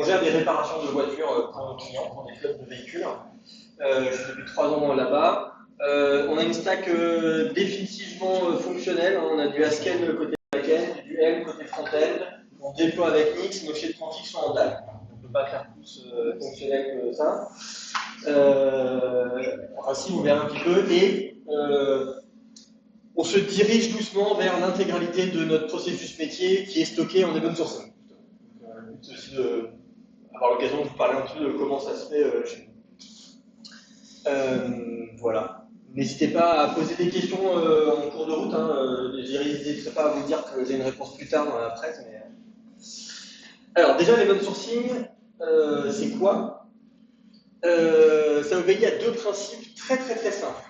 gère des réparations de voitures pour nos clients, pour des flottes de véhicules. Je suis depuis 3 ans là-bas. On a une stack définitivement fonctionnelle. On a du Haskell côté backend, du M côté front-end. On déploie avec Nix, nos chaînes quantiques sont en DAG. On ne peut pas faire plus fonctionnel que ça. Ainsi, vous verrez un petit peu. Et on se dirige doucement vers l'intégralité de notre processus métier qui est stocké en open sourcing. Le but c'est aussi d'avoir l'occasion de vous parler un peu de comment ça se fait chez nous. Voilà. N'hésitez pas à poser des questions en cours de route. Je n'hésiterai pas à vous dire que j'ai une réponse plus tard dans la presse. Mais... Alors, déjà, l'open sourcing, c'est quoi? Ça obéit à deux principes très simples.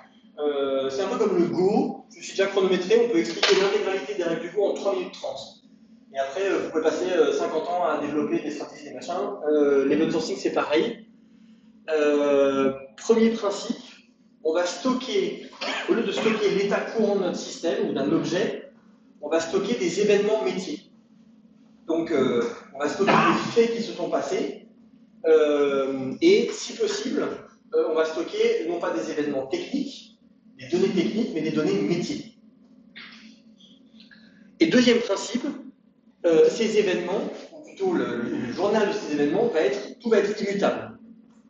C'est un peu comme le Go. Je suis déjà chronométré, on peut expliquer l'intégralité des règles du Go en 3 minutes 30. Et après, vous pouvez passer 50 ans à développer des stratégies, des machins. L'open sourcing, c'est pareil. Premier principe, on va stocker, au lieu de stocker l'état courant de notre système ou d'un objet, on va stocker des événements métiers. Donc, on va stocker des faits qui se sont passés, et si possible, on va stocker non pas des événements techniques, des données techniques, mais des données métiers. Et deuxième principe, ces événements, ou plutôt le journal de ces événements, tout va être immutable.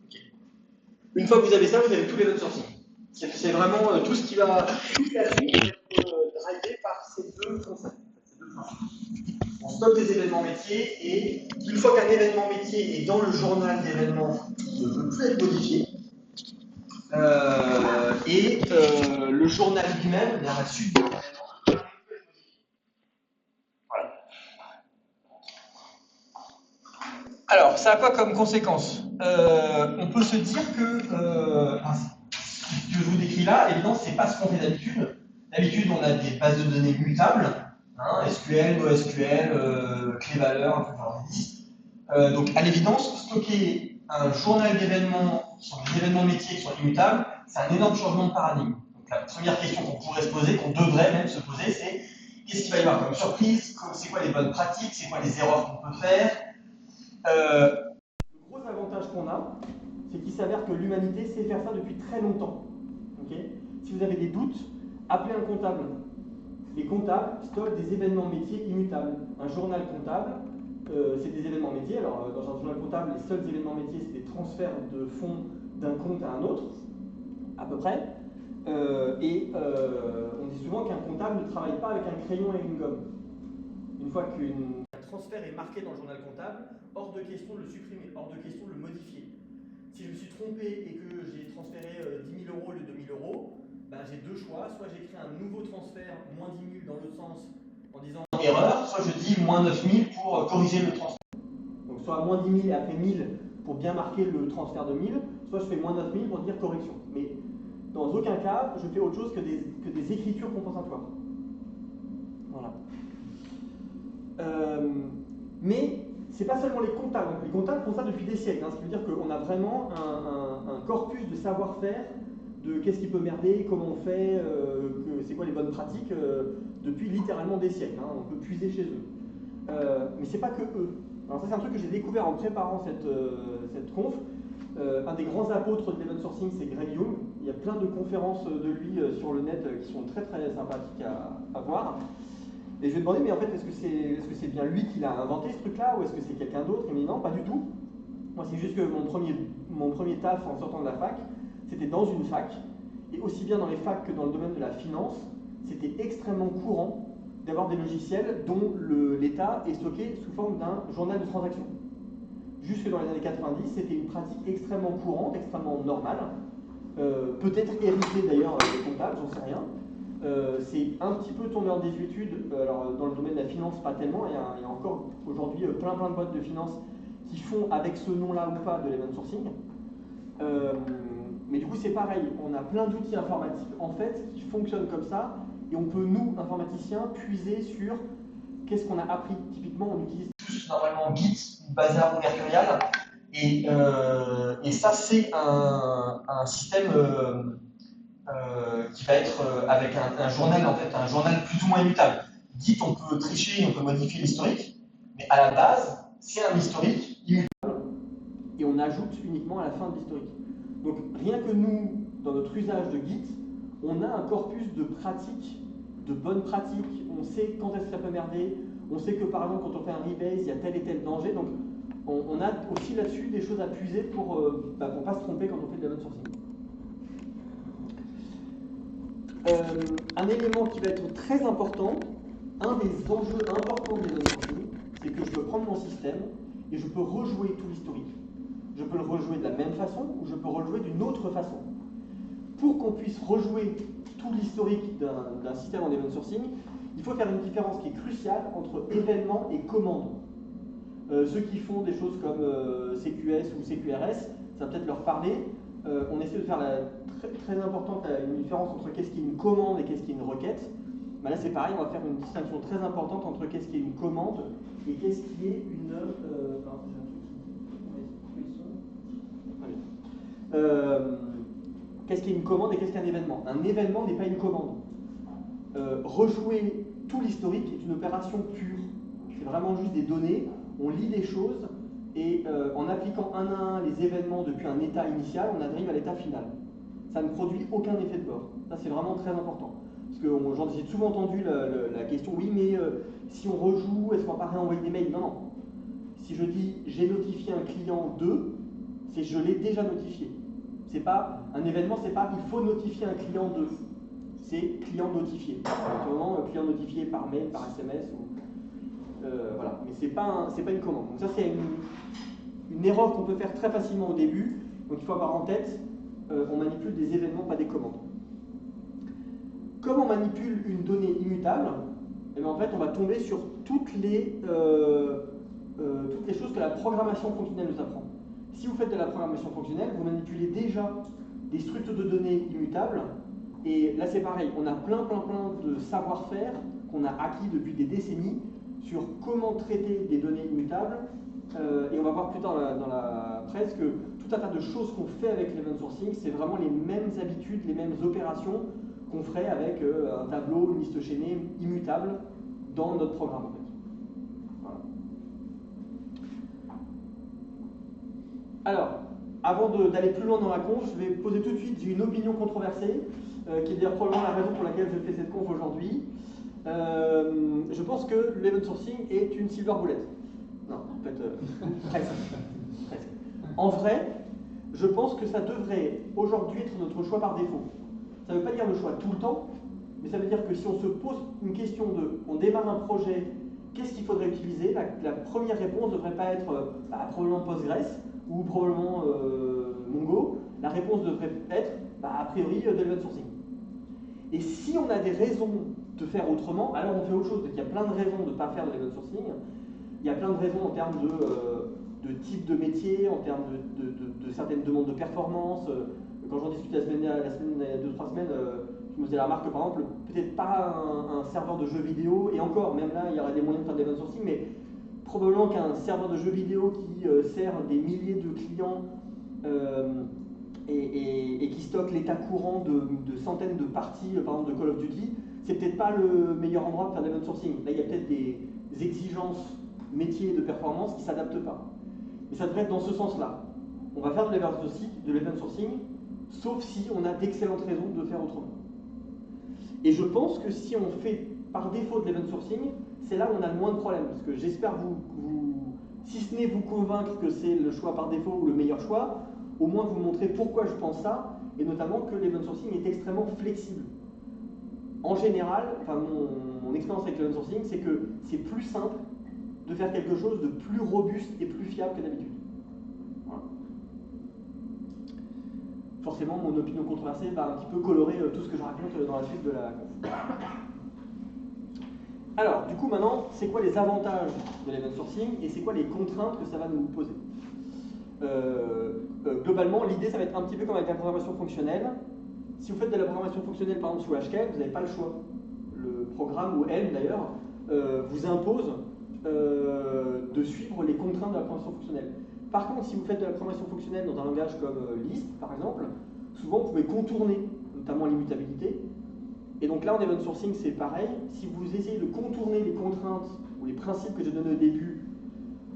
Okay. Une fois que vous avez ça, vous avez tout l'open sourcing. C'est vraiment tout ce qui va, toute la suite va être drivé par ces deux concepts. On stocke des événements métiers et une fois qu'un événement métier est dans le journal d'événements, il ne peut plus être modifié. Le journal lui-même, la suite de l'événement, ne peut être modifié. Voilà. Alors, ça a quoi comme conséquence? On peut se dire que ce que je vous décris là, évidemment, c'est pas ce qu'on fait d'habitude. D'habitude, on a des bases de données mutables, SQL, NoSQL, clé-valeur, un peu genre des listes. Donc, à l'évidence, stocker un journal d'événements qui sont des événements métiers qui sont immutables, c'est un énorme changement de paradigme. Donc, la première question qu'on pourrait se poser, qu'on devrait même se poser, c'est qu'est-ce qu'il va y avoir comme surprise? C'est quoi les bonnes pratiques? C'est quoi les erreurs qu'on peut faire? Le gros avantage qu'on a, c'est qu'il s'avère que l'humanité sait faire ça depuis très longtemps. Okay, si vous avez des doutes, appelez un comptable. Les comptables stockent des événements métiers immutables. Un journal comptable, c'est des événements métiers. Alors, dans un journal comptable, les seuls événements métiers, c'est des transferts de fonds d'un compte à un autre, à peu près. On dit souvent qu'un comptable ne travaille pas avec un crayon et une gomme. Une fois qu'un transfert est marqué dans le journal comptable, hors de question de le supprimer, hors de question de le modifier. Si je me suis trompé et que j'ai transféré 10 000 € au lieu de 1 000 €, ben j'ai deux choix. Soit j'écris un nouveau transfert, moins 10 000 dans l'autre sens, en disant erreur, soit je dis moins 9 000 pour corriger le transfert. Donc soit moins 10 000 et après 1 000 pour bien marquer le transfert de 1 000, soit je fais moins 9 000 pour dire correction. Mais dans aucun cas, je fais autre chose que des écritures compensatoires. Voilà. Mais c'est pas seulement les comptables. Les comptables font ça depuis des siècles. Ce qui veut dire qu'on a vraiment un corpus de savoir-faire de qu'est-ce qui peut merder, comment on fait, c'est quoi les bonnes pratiques, depuis littéralement des siècles. On peut puiser chez eux. Mais c'est pas que eux. Alors ça, c'est un truc que j'ai découvert en préparant cette conf. Un des grands apôtres de l'open sourcing, c'est Greg Young. Il y a plein de conférences de lui sur le net qui sont très sympathiques à voir. Et je lui ai demandé, mais en fait, est-ce que c'est bien lui qui l'a inventé ce truc-là, ou est-ce que c'est quelqu'un d'autre? Il m'a dit non, pas du tout. Moi, c'est juste que mon premier taf en sortant de la fac, c'était dans une fac, et aussi bien dans les facs que dans le domaine de la finance, c'était extrêmement courant d'avoir des logiciels dont l'état est stocké sous forme d'un journal de transaction. Jusque dans les années 90, c'était une pratique extrêmement courante, extrêmement normale, peut-être héritée d'ailleurs des comptables, j'en sais rien. C'est un petit peu tombé en désuétude, alors dans le domaine de la finance pas tellement, il y a encore aujourd'hui plein de boîtes de finance qui font avec ce nom-là ou pas de l'open sourcing. Mais du coup c'est pareil, on a plein d'outils informatiques en fait qui fonctionnent comme ça, et on peut nous, informaticiens, puiser sur qu'est-ce qu'on a appris. Typiquement on utilise tous normalement Git, Bazaar ou Mercurial, et ça c'est un système qui va être avec un journal, en fait, un journal plus ou moins immutable. Git, on peut tricher, on peut modifier l'historique, mais à la base, c'est un historique immutable ajoute uniquement à la fin de l'historique. Donc rien que nous, dans notre usage de Git, on a un corpus de pratiques, de bonnes pratiques, on sait quand est-ce que ça peut merder, on sait que par exemple quand on fait un rebase, il y a tel et tel danger, donc on a aussi là-dessus des choses à puiser pour ne pas se tromper quand on fait de l'event sourcing. Un élément qui va être très important, un des enjeux importants de l'event sourcing, c'est que je peux prendre mon système et je peux rejouer tout l'historique. Je peux le rejouer de la même façon ou je peux rejouer d'une autre façon. Pour qu'on puisse rejouer tout l'historique d'un système en event sourcing, il faut faire une différence qui est cruciale entre événement et commande. Ceux qui font des choses comme CQS ou CQRS, ça va peut-être leur parler. On essaie de faire très importante une différence entre qu'est-ce qui est une commande et qu'est-ce qui est une requête. Ben là c'est pareil, on va faire une distinction très importante entre qu'est-ce qui est une commande et qu'est-ce qui est une... qu'est-ce qui est une commande et qu'est-ce qu'un événement? Un événement n'est pas une commande. Rejouer tout l'historique est une opération pure. C'est vraiment juste des données, on lit des choses et en appliquant un à un les événements depuis un état initial, on arrive à l'état final. Ça ne produit aucun effet de bord. Ça c'est vraiment très important. Parce que j'ai souvent entendu la question, oui mais si on rejoue, est-ce qu'on va pas réenvoyer des mails? Non, non. Si je dis j'ai notifié un client 2, c'est je l'ai déjà notifié. C'est pas un événement, c'est pas il faut notifier un client 2. C'est client notifié. Notamment client notifié par mail, par SMS ou voilà. Mais c'est pas une commande. Donc ça c'est une erreur qu'on peut faire très facilement au début. Donc il faut avoir en tête, on manipule des événements, pas des commandes. Comme on manipule une donnée immutable, et bien en fait on va tomber sur toutes les choses que la programmation fonctionnelle nous apprend. Si vous faites de la programmation fonctionnelle, vous manipulez déjà des structures de données immutables. Et là c'est pareil, on a plein de savoir-faire qu'on a acquis depuis des décennies sur comment traiter des données immutables. Et on va voir plus tard dans la presse que tout un tas de choses qu'on fait avec l'event sourcing, c'est vraiment les mêmes habitudes, les mêmes opérations qu'on ferait avec un tableau, une liste chaînée immutable dans notre programme en fait. Voilà. Alors, avant d'aller plus loin dans la conf, je vais poser tout de suite, j'ai une opinion controversée, qui est d'ailleurs probablement la raison pour laquelle je fais cette conf aujourd'hui. Je pense que l'event sourcing est une silver bullet. Non, en fait, presque. En vrai, je pense que ça devrait aujourd'hui être notre choix par défaut. Ça ne veut pas dire le choix tout le temps, mais ça veut dire que si on se pose une question on démarre un projet, qu'est-ce qu'il faudrait utiliser, la première réponse ne devrait pas être probablement Postgres ou probablement Mongo. La réponse devrait être a priori de l'event sourcing. Et si on a des raisons de faire autrement, alors on fait autre chose. Donc, il y a plein de raisons de ne pas faire de l'event sourcing. Il y a plein de raisons en termes de type de métier, en termes de certaines demandes de performance. Quand j'en discutais il y a 2-3 semaines, je me faisais la remarque que par exemple, peut-être pas un serveur de jeux vidéo, et encore, même là, il y aurait des moyens de faire de l'event sourcing, mais probablement qu'un serveur de jeux vidéo qui sert des milliers de clients et qui stocke l'état courant de centaines de parties, par exemple de Call of Duty, c'est peut-être pas le meilleur endroit pour faire de l'event sourcing. Là, il y a peut-être des exigences métiers de performance qui ne s'adaptent pas. Mais ça devrait être dans ce sens-là. On va faire de l'event sourcing, sauf si on a d'excellentes raisons de faire autrement. Et je pense que si on fait par défaut de l'event sourcing, c'est là où on a le moins de problèmes. Parce que j'espère si ce n'est vous convaincre que c'est le choix par défaut ou le meilleur choix, au moins vous montrer pourquoi je pense ça, et notamment que l'event sourcing est extrêmement flexible. En général, enfin mon expérience avec l'event sourcing, c'est que c'est plus simple de faire quelque chose de plus robuste et plus fiable que d'habitude. Voilà. Forcément, mon opinion controversée va un petit peu colorer tout ce que je raconte dans la suite de la conf. Alors, du coup, maintenant, c'est quoi les avantages de l'event sourcing et c'est quoi les contraintes que ça va nous poser? Globalement, l'idée, ça va être un petit peu comme avec la programmation fonctionnelle. Si vous faites de la programmation fonctionnelle, par exemple, sous HK, vous n'avez pas le choix. Le programme, ou Helm d'ailleurs, vous impose de suivre les contraintes de la programmation fonctionnelle. Par contre, si vous faites de la programmation fonctionnelle dans un langage comme Lisp, par exemple, souvent vous pouvez contourner, notamment l'immutabilité. Et donc là, en event sourcing, c'est pareil. Si vous essayez de contourner les contraintes ou les principes que j'ai donnés au début,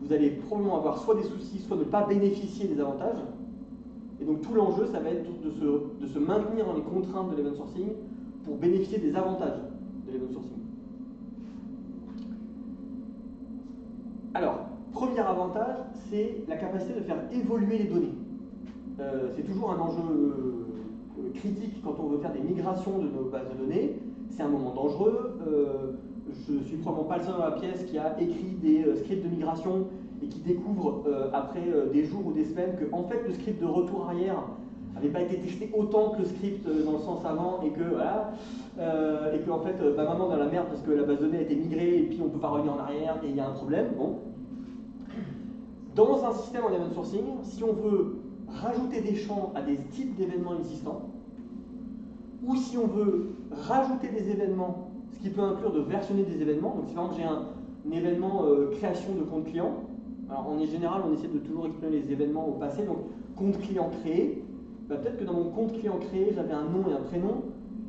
vous allez probablement avoir soit des soucis, soit ne pas bénéficier des avantages. Et donc tout l'enjeu, ça va être de se maintenir dans les contraintes de l'event sourcing pour bénéficier des avantages de l'event sourcing. Alors, premier avantage, c'est la capacité de faire évoluer les données. C'est toujours un enjeu critique quand on veut faire des migrations de nos bases de données. C'est un moment dangereux. Je ne suis probablement pas le seul dans la pièce qui a écrit des scripts de migration et qui découvre après des jours ou des semaines que en fait, le script de retour arrière n'avait pas été testé autant que le script dans le sens avant et que voilà, et que en fait, maintenant on est dans la merde parce que la base de données a été migrée et puis on ne peut pas revenir en arrière et il y a un problème. Bon. Dans un système en event sourcing, si on veut rajouter des champs à des types d'événements existants, ou si on veut rajouter des événements, ce qui peut inclure de versionner des événements, donc si par exemple j'ai un événement création de compte client, alors en général on essaie de toujours exprimer les événements au passé, donc compte client créé, bah, peut-être que dans mon compte client créé j'avais un nom et un prénom,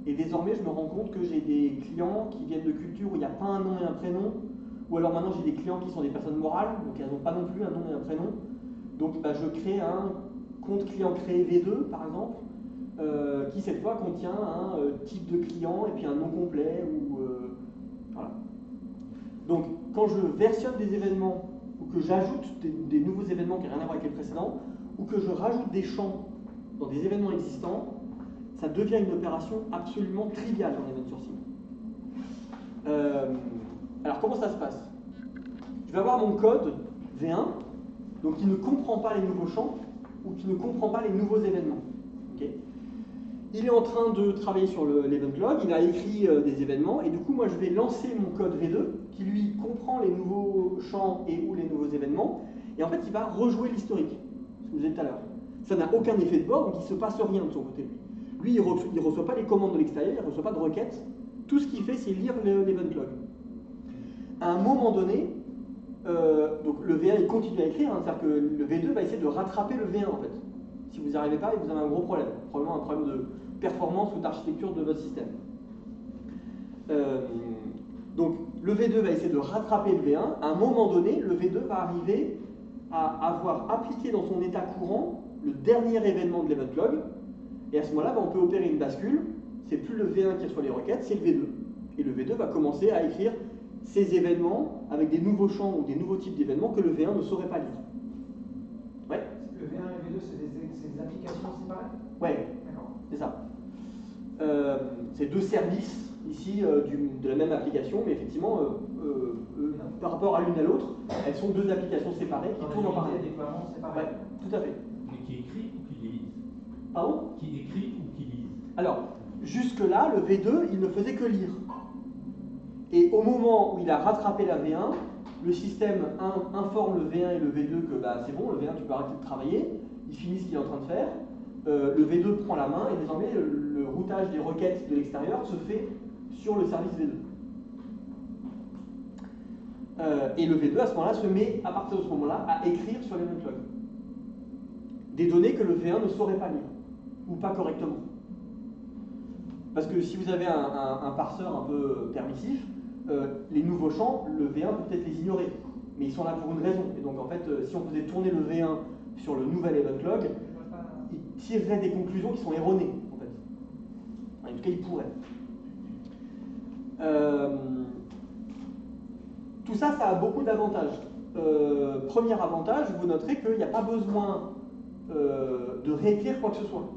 et désormais je me rends compte que j'ai des clients qui viennent de cultures où il n'y a pas un nom et un prénom, ou alors maintenant j'ai des clients qui sont des personnes morales, donc elles n'ont pas non plus un nom et un prénom, donc bah, je crée un compte client créé V2 par exemple, qui cette fois contient un type de client et puis un nom complet. Voilà. Donc quand je versionne des événements ou que j'ajoute des nouveaux événements qui n'ont rien à voir avec les précédents, ou que je rajoute des champs dans des événements existants, ça devient une opération absolument triviale en event sourcing. Alors comment ça se passe? Je vais avoir mon code V1, donc qui ne comprend pas les nouveaux champs ou qui ne comprend pas les nouveaux événements. Okay, il est en train de travailler sur l'event log, il a écrit des événements, et du coup, moi, je vais lancer mon code V2, qui lui comprend les nouveaux champs et ou les nouveaux événements, et en fait, il va rejouer l'historique, ce que vous disiez tout à l'heure. Ça n'a aucun effet de bord, donc il ne se passe rien de son côté. Lui, il ne reçoit pas les commandes de l'extérieur, il ne reçoit pas de requêtes, tout ce qu'il fait, c'est lire l'event log. À un moment donné, donc le V1, il continue à écrire, hein, c'est-à-dire que le V2 va essayer de rattraper le V1, en fait. Si vous n'y arrivez pas, vous avez un gros problème, probablement un problème de performance ou d'architecture de votre système. Donc le V2 va essayer de rattraper le V1. À un moment donné, le V2 va arriver à avoir appliqué dans son état courant le dernier événement de l'event log. Et à ce moment-là, on peut opérer une bascule. C'est plus le V1 qui reçoit les requêtes, c'est le V2. Et le V2 va commencer à écrire ces événements avec des nouveaux champs ou des nouveaux types d'événements que le V1 ne saurait pas lire. Ouais. Le V1 et le V2, c'est des applications séparées? Ouais, c'est ça. C'est deux services ici de la même application, mais effectivement, par rapport à l'une à l'autre, elles sont deux applications séparées qui tournent en parallèle. Ouais, tout à fait. Mais qui écrit ou qui lise? Pardon? Qui écrit ou qui lise? Alors, jusque-là, le V2, il ne faisait que lire. Et au moment où il a rattrapé la V1, le système informe le V1 et le V2 que bah, c'est bon, le V1, tu peux arrêter de travailler, il finit ce qu'il est en train de faire. Le V2 prend la main et désormais le routage des requêtes de l'extérieur se fait sur le service V2. Et le V2 à ce moment-là se met, à partir de ce moment-là, à écrire sur l'event log des données que le V1 ne saurait pas lire, ou pas correctement. Parce que si vous avez un parseur un peu permissif, les nouveaux champs, le V1 peut peut-être les ignorer, mais ils sont là pour une raison. Et donc en fait, si on faisait tourner le V1 sur le nouvel event log, il tirerait des conclusions qui sont erronées, en fait. En tout cas, il pourrait. Tout ça, ça a beaucoup d'avantages. Premier avantage, vous noterez qu'il n'y a pas besoin de réécrire quoi que ce soit.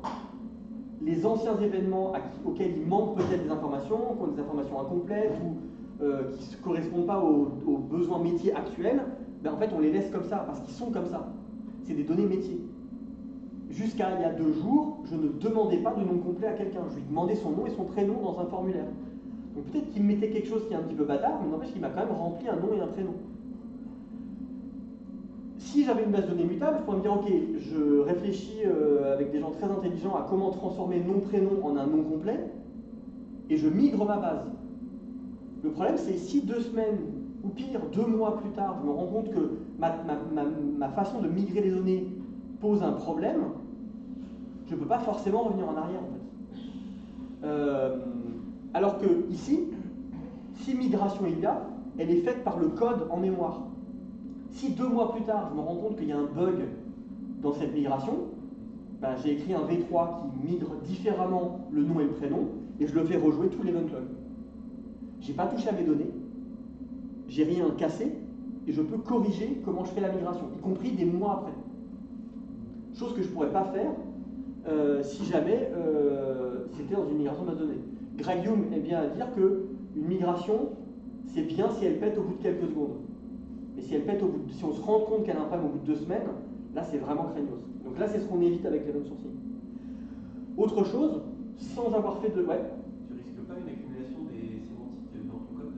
Les anciens événements auxquels il manque peut-être des informations, qui ont des informations incomplètes ou qui ne correspondent pas aux besoins métiers actuels, ben en fait, on les laisse comme ça, parce qu'ils sont comme ça. C'est des données métiers. Jusqu'à il y a 2 jours, je ne demandais pas de nom complet à quelqu'un. Je lui demandais son nom et son prénom dans un formulaire. Donc peut-être qu'il me mettait quelque chose qui est un petit peu bâtard, mais n'empêche qu'il m'a quand même rempli un nom et un prénom. Si j'avais une base de données mutable, je pourrais me dire, ok, je réfléchis avec des gens très intelligents à comment transformer nom-prénom en un nom complet, et je migre ma base. Le problème, c'est si 2 semaines, ou pire, 2 mois plus tard, je me rends compte que ma façon de migrer les données pose un problème, je ne peux pas forcément revenir en arrière, en fait. Alors que ici, si migration il y a, elle est faite par le code en mémoire. Si 2 mois plus tard, je me rends compte qu'il y a un bug dans cette migration, ben, j'ai écrit un V3 qui migre différemment le nom et le prénom, et je le fais rejouer tout l'event log. Je n'ai pas touché à mes données, j'ai rien cassé, et je peux corriger comment je fais la migration, y compris des mois après. Chose que je ne pourrais pas faire si jamais c'était dans une migration de base de données. Greg Young est bien à dire qu'une migration, c'est bien si elle pète au bout de quelques secondes. Mais si elle pète si on se rend compte qu'elle a un problème au bout de 2 semaines, là c'est vraiment craignos. Donc là c'est ce qu'on évite avec l'event sourcing. Autre chose, sans avoir fait de... Ouais. Tu risques pas une accumulation des sémantiques dans ton code?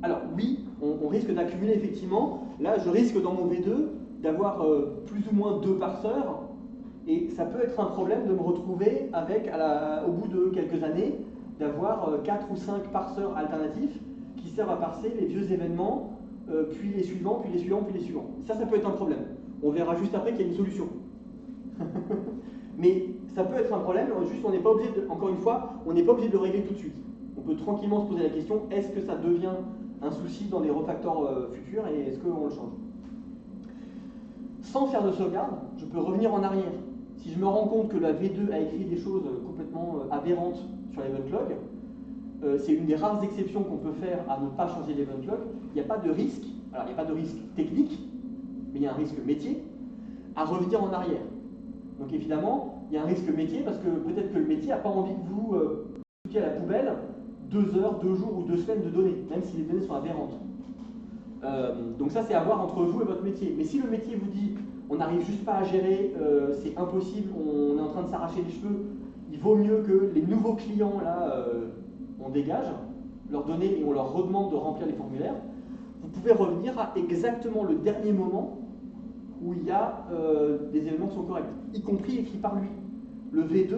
Alors oui, on risque d'accumuler effectivement. Là je risque dans mon V2 d'avoir plus ou moins 2 parseurs. Et ça peut être un problème de me retrouver avec, au bout de quelques années, d'avoir 4 ou 5 parseurs alternatifs qui servent à parser les vieux événements, puis les suivants, puis les suivants, puis les suivants. Ça peut être un problème. On verra juste après qu'il y a une solution. Mais ça peut être un problème, juste on n'est pas obligé encore une fois, on n'est pas obligé de le régler tout de suite. On peut tranquillement se poser la question, est-ce que ça devient un souci dans les refactors futurs et est-ce qu'on le change? Sans faire de sauvegarde, je peux revenir en arrière. Si je me rends compte que la V2 a écrit des choses complètement aberrantes sur l'event log, c'est une des rares exceptions qu'on peut faire à ne pas changer l'event log. Il n'y a pas de risque, alors il n'y a pas de risque technique, mais il y a un risque métier à revenir en arrière. Donc évidemment, il y a un risque métier parce que peut-être que le métier n'a pas envie que vous foutiez à la poubelle 2 heures, 2 jours ou 2 semaines de données, même si les données sont aberrantes. Donc ça c'est à voir entre vous et votre métier. Mais si le métier vous dit on n'arrive juste pas à gérer, c'est impossible, on est en train de s'arracher les cheveux, il vaut mieux que les nouveaux clients là, on dégage leurs données et on leur redemande de remplir les formulaires, vous pouvez revenir à exactement le dernier moment où il y a des événements qui sont corrects, y compris écrits par lui. Le V2,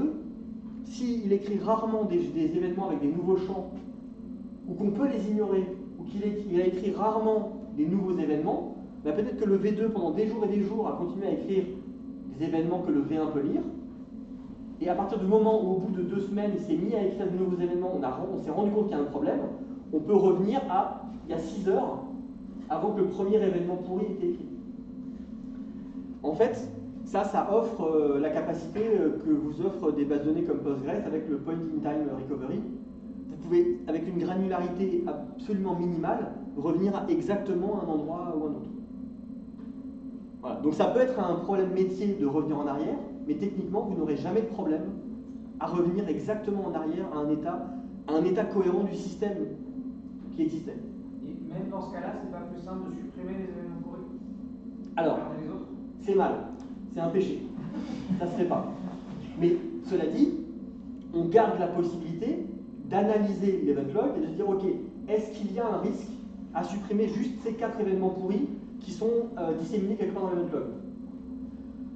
s'il écrit rarement des événements avec des nouveaux champs, ou qu'on peut les ignorer, ou qu'il a écrit rarement des nouveaux événements, bah peut-être que le V2, pendant des jours et des jours, a continué à écrire des événements que le V1 peut lire, et à partir du moment où, au bout de 2 semaines, il s'est mis à écrire de nouveaux événements, on s'est rendu compte qu'il y a un problème, on peut revenir à il y a 6 heures, avant que le premier événement pourri ait été écrit. En fait, ça offre la capacité que vous offrent des bases de données comme Postgres avec le Point in Time Recovery. Vous pouvez, avec une granularité absolument minimale, revenir à exactement un endroit ou un autre. Voilà. Donc ça peut être un problème métier de revenir en arrière, mais techniquement, vous n'aurez jamais de problème à revenir exactement en arrière à un état cohérent du système qui existait. Et même dans ce cas-là, c'est pas plus simple de supprimer les événements pourris? Alors, Regarder les autres? c'est mal, c'est un péché, ça se fait pas. Mais cela dit, on garde la possibilité d'analyser l'event log et de se dire, ok, est-ce qu'il y a un risque à supprimer juste ces 4 événements pourris qui sont disséminés quelque part dans l'event log?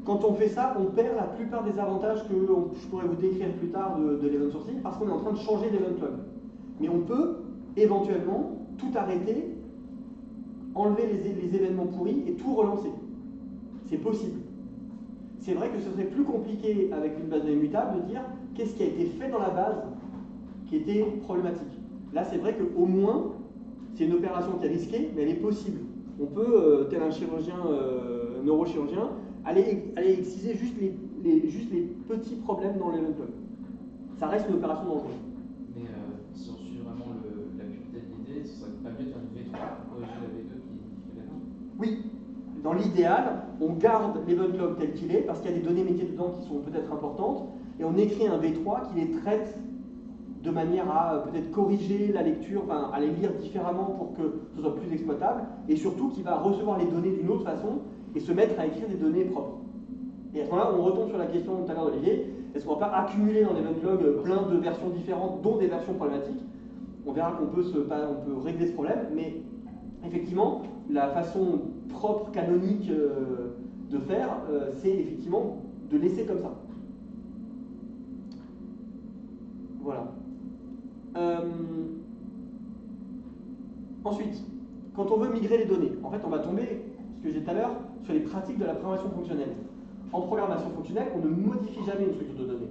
Quand on fait ça, on perd la plupart des avantages que je pourrais vous décrire plus tard de l'event sourcing parce qu'on est en train de changer l'event log. Mais on peut éventuellement tout arrêter, enlever les événements pourris et tout relancer. C'est possible. C'est vrai que ce serait plus compliqué avec une base de données mutable de dire qu'est-ce qui a été fait dans la base qui était problématique. Là, c'est vrai qu'au moins, c'est une opération qui est risquée, mais elle est possible. On peut, tel un chirurgien, neurochirurgien, aller exciser juste les petits problèmes dans l'event log. Ça reste une opération dangereuse. Mais si on suit vraiment la pureté de l'idée, ce serait pas mieux de faire une V3 pour corriger la V2 qui fait l'erreur? Oui. Dans l'idéal, on garde l'event log tel qu'il est, parce qu'il y a des données métiers dedans qui sont peut-être importantes, et on écrit un V3 qui les traite de manière à peut-être corriger la lecture, enfin, à les lire différemment pour que ce soit plus exploitable, et surtout qui va recevoir les données d'une autre façon et se mettre à écrire des données propres. Et à ce moment-là, on retombe sur la question tout à l'heure d'Olivier, est-ce qu'on ne va pas accumuler dans l'event log plein de versions différentes, dont des versions problématiques? On verra qu'on peut régler ce problème, mais effectivement, la façon propre, canonique de faire, c'est effectivement de laisser comme ça. Voilà. Ensuite, quand on veut migrer les données, en fait, on va tomber, ce que j'ai dit tout à l'heure, sur les pratiques de la programmation fonctionnelle. En programmation fonctionnelle, on ne modifie jamais une structure de données.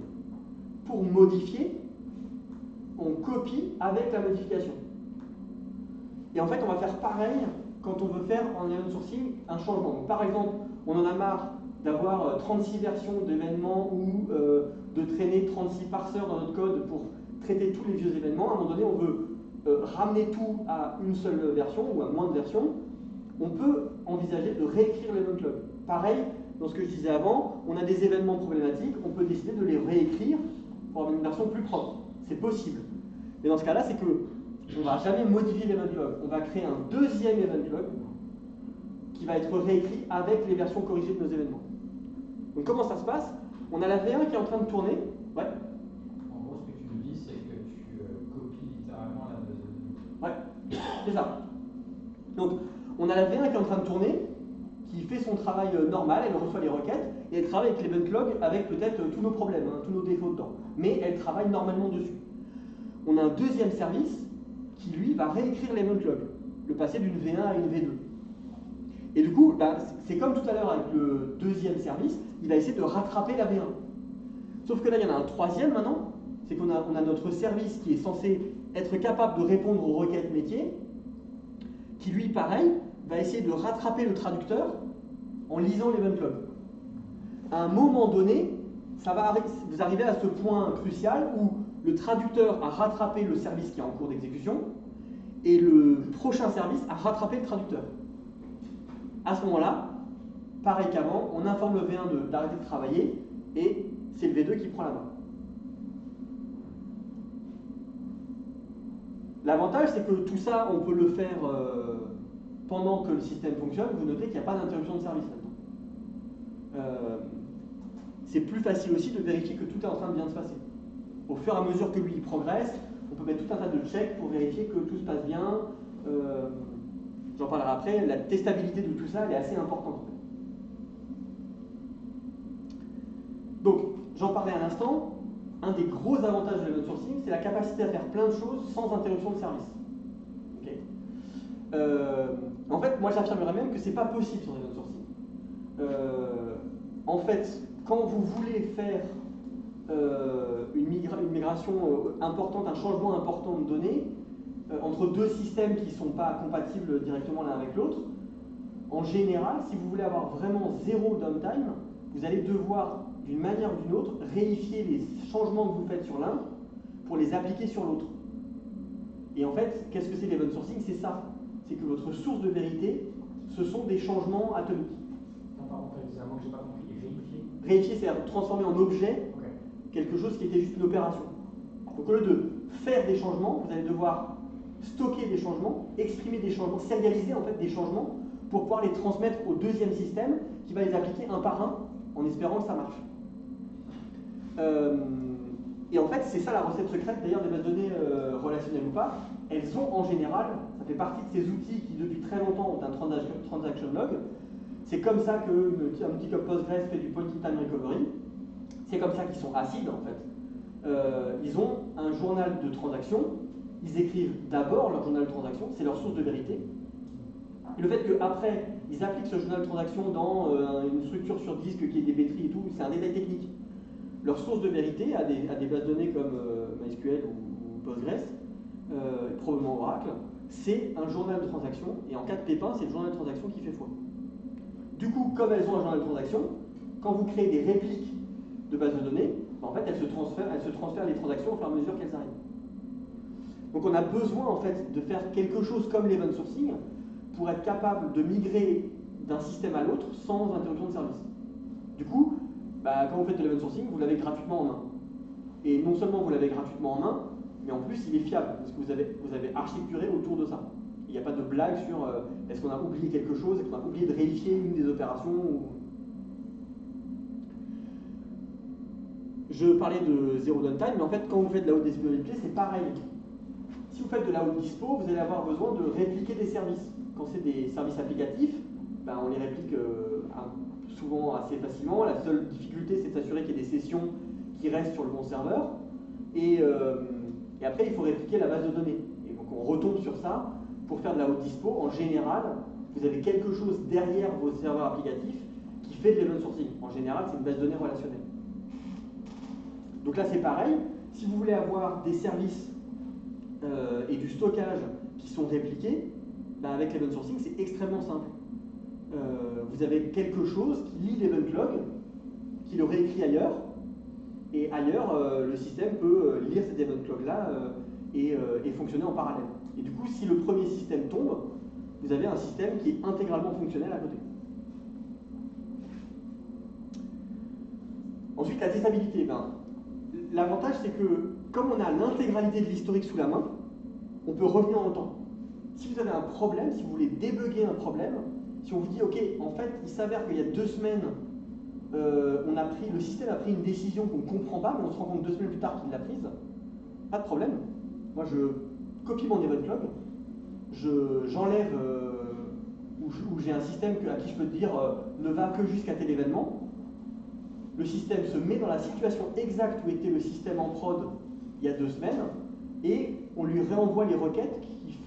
Pour modifier, on copie avec la modification. Et en fait, on va faire pareil quand on veut faire en event sourcing un changement. Donc, par exemple, on en a marre d'avoir 36 versions d'événements ou de traîner 36 parseurs dans notre code pour traiter tous les vieux événements. À un moment donné, on veut ramener tout à une seule version ou à moins de versions. On peut envisager de réécrire l'event log. Pareil, dans ce que je disais avant, on a des événements problématiques, on peut décider de les réécrire pour avoir une version plus propre. C'est possible. Mais dans ce cas-là, c'est que on ne va jamais modifier l'event log. On va créer un deuxième event log qui va être réécrit avec les versions corrigées de nos événements. Donc comment ça se passe? On a la V1 qui est en train de tourner. Ouais. En gros, ce que tu nous dis, c'est que tu copies littéralement la base de données. Ouais, c'est ça. Donc, on a la V1 qui est en train de tourner, qui fait son travail normal, elle reçoit les requêtes, et elle travaille avec l'event log avec peut-être tous nos problèmes, hein, tous nos défauts dedans. Mais elle travaille normalement dessus. On a un deuxième service qui, lui, va réécrire l'event log, le passer d'une V1 à une V2. Et du coup, bah, c'est comme tout à l'heure avec le deuxième service, il va essayer de rattraper la V1. Sauf que là, il y en a un troisième maintenant, c'est qu'on a notre service qui est censé être capable de répondre aux requêtes métiers, qui lui, pareil, va essayer de rattraper le traducteur en lisant l'event log. À un moment donné, vous arrivez à ce point crucial où le traducteur a rattrapé le service qui est en cours d'exécution et le prochain service a rattrapé le traducteur. À ce moment-là, pareil qu'avant, on informe le V1 d'arrêter de travailler et c'est le V2 qui prend la main. L'avantage, c'est que tout ça, on peut le faire pendant que le système fonctionne. Vous notez qu'il n'y a pas d'interruption de service maintenant. C'est plus facile aussi de vérifier que tout est en train de bien se passer. Au fur et à mesure que lui il progresse, on peut mettre tout un tas de checks pour vérifier que tout se passe bien. J'en parlerai après. La testabilité de tout ça, elle est assez importante. Donc, j'en parlais à l'instant. Un des gros avantages de l'event sourcing, c'est la capacité à faire plein de choses sans interruption de service. Okay. En fait, moi j'affirmerais même que c'est pas possible sur l'event sourcing. En fait, quand vous voulez faire une migration importante, un changement important de données entre deux systèmes qui ne sont pas compatibles directement l'un avec l'autre, en général, si vous voulez avoir vraiment zéro downtime, vous allez devoir, d'une manière ou d'une autre, réifier les changements que vous faites sur l'un pour les appliquer sur l'autre. Et en fait, qu'est-ce que c'est l'event sourcing? C'est ça. C'est que votre source de vérité, ce sont des changements atomiques. Par contre, c'est un mot que je n'ai pas compris. Réifier. Réifier, c'est transformer en objet quelque chose qui était juste une opération. Donc au lieu de faire des changements, vous allez devoir stocker des changements, exprimer des changements, serialiser en fait des changements pour pouvoir les transmettre au deuxième système qui va les appliquer un par un en espérant que ça marche. Et en fait, c'est ça la recette secrète d'ailleurs des bases de données relationnelles ou pas. Elles ont en général, ça fait partie de ces outils qui depuis très longtemps ont un transaction log. C'est comme ça qu'un outil comme Postgres fait du point-in-time recovery. C'est comme ça qu'ils sont acides en fait. Ils ont un journal de transaction. Ils écrivent d'abord leur journal de transaction, c'est leur source de vérité. Et le fait qu'après, ils appliquent ce journal de transaction dans une structure sur disque qui est des batteries et tout, c'est un détail technique. Leur source de vérité à des bases de données comme MySQL ou Postgres, probablement Oracle, c'est un journal de transaction, et en cas de pépin, c'est le journal de transaction qui fait foi. Du coup, comme elles ont un journal de transaction, quand vous créez des répliques de bases de données, en fait, elles se transfèrent les transactions au fur et à mesure qu'elles arrivent. Donc on a besoin en fait de faire quelque chose comme l'event sourcing pour être capable de migrer d'un système à l'autre sans interruption de service. Du coup, quand vous faites de l'event sourcing, vous l'avez gratuitement en main. Et non seulement vous l'avez gratuitement en main, mais en plus il est fiable, parce que vous avez architecturé autour de ça. Il n'y a pas de blague sur est-ce qu'on a oublié quelque chose, est-ce qu'on a oublié de réifier une des opérations. Je parlais de zéro downtime, mais en fait quand vous faites de la haute disponibilité, c'est pareil. Si vous faites de la haute dispo, vous allez avoir besoin de répliquer des services. Quand c'est des services applicatifs, on les réplique souvent assez facilement. La seule difficulté, c'est de s'assurer qu'il y ait des sessions qui restent sur le bon serveur. Et après, il faut répliquer la base de données. Et donc, on retombe sur ça. Pour faire de la haute dispo, en général, vous avez quelque chose derrière vos serveurs applicatifs qui fait de l'event sourcing. En général, c'est une base de données relationnelle. Donc là, c'est pareil. Si vous voulez avoir des services et du stockage qui sont répliqués, Ben, avec l'event sourcing, c'est extrêmement simple. Vous avez quelque chose qui lit l'event log, qui le réécrit ailleurs, et ailleurs, le système peut lire cet event log-là et fonctionner en parallèle. Et du coup, si le premier système tombe, vous avez un système qui est intégralement fonctionnel à côté. Ensuite, la testabilité. Ben, l'avantage, c'est que comme on a l'intégralité de l'historique sous la main, on peut revenir dans le temps. Si vous avez un problème, si vous voulez débugger un problème, si on vous dit, OK, en fait, il s'avère qu'il y a 2 semaines, le système a pris une décision qu'on ne comprend pas, mais on se rend compte 2 semaines plus tard qu'il l'a prise, pas de problème. Moi, je copie mon event log, j'enlève, ou j'ai un système à qui je peux dire ne va que jusqu'à tel événement. Le système se met dans la situation exacte où était le système en prod il y a 2 semaines, et on lui réenvoie les requêtes qui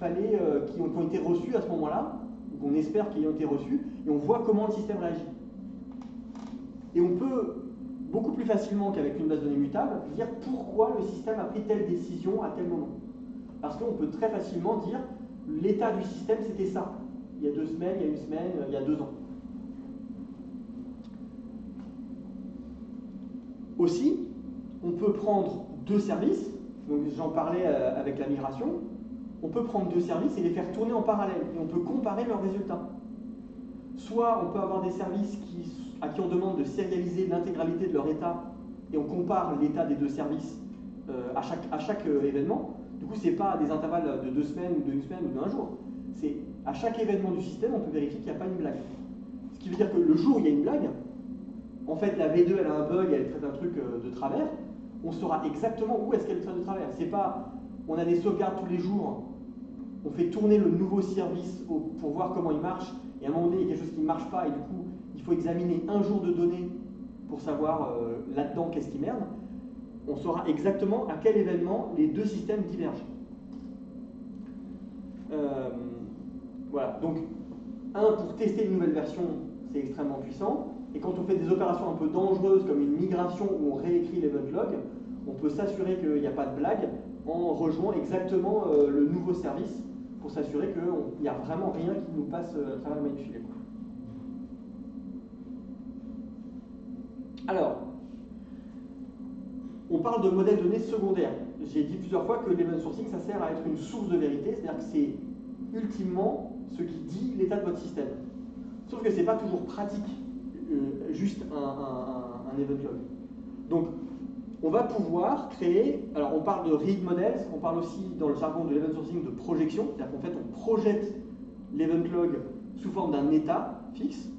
ont été reçues à ce moment-là, ou qu'on espère qu'ils ont été reçues, et on voit comment le système réagit. Et on peut, beaucoup plus facilement qu'avec une base de données mutable, dire pourquoi le système a pris telle décision à tel moment. Parce qu'on peut très facilement dire l'état du système c'était ça, il y a 2 semaines, il y a 1 semaine, il y a 2 ans. Aussi, on peut prendre 2 services, donc j'en parlais avec la migration, on peut prendre 2 services et les faire tourner en parallèle, et on peut comparer leurs résultats. Soit on peut avoir des services à qui on demande de sérialiser l'intégralité de leur état, et on compare l'état des 2 services à chaque événement. Du coup, ce n'est pas à des intervalles de 2 semaines, ou de 1 semaine, ou d'1 jour. C'est à chaque événement du système, on peut vérifier qu'il n'y a pas une blague. Ce qui veut dire que le jour où il y a une blague, en fait, la V2, elle a un bug, elle traite un truc de travers, on saura exactement où est-ce qu'elle traite de travers. C'est pas, on a des sauvegardes tous les jours, on fait tourner le nouveau service pour voir comment il marche, et à un moment donné, il y a quelque chose qui ne marche pas, et du coup, il faut examiner un jour de données pour savoir là-dedans qu'est-ce qui merde. On saura exactement à quel événement les 2 systèmes divergent. Voilà, donc, pour tester une nouvelle version, c'est extrêmement puissant. Et quand on fait des opérations un peu dangereuses comme une migration où on réécrit l'event log, on peut s'assurer qu'il n'y a pas de blague en rejoignant exactement le nouveau service pour s'assurer qu'il n'y a vraiment rien qui nous passe à travers le mail du filet. Alors, on parle de modèles de données secondaires. J'ai dit plusieurs fois que l'event sourcing, ça sert à être une source de vérité, c'est-à-dire que c'est ultimement ce qui dit l'état de votre système. Sauf que ce n'est pas toujours pratique. Juste un event log. Donc, on va pouvoir créer, alors on parle de read models, on parle aussi dans le jargon de l'event sourcing de projection, c'est-à-dire qu'en fait on projette l'event log sous forme d'un état fixe,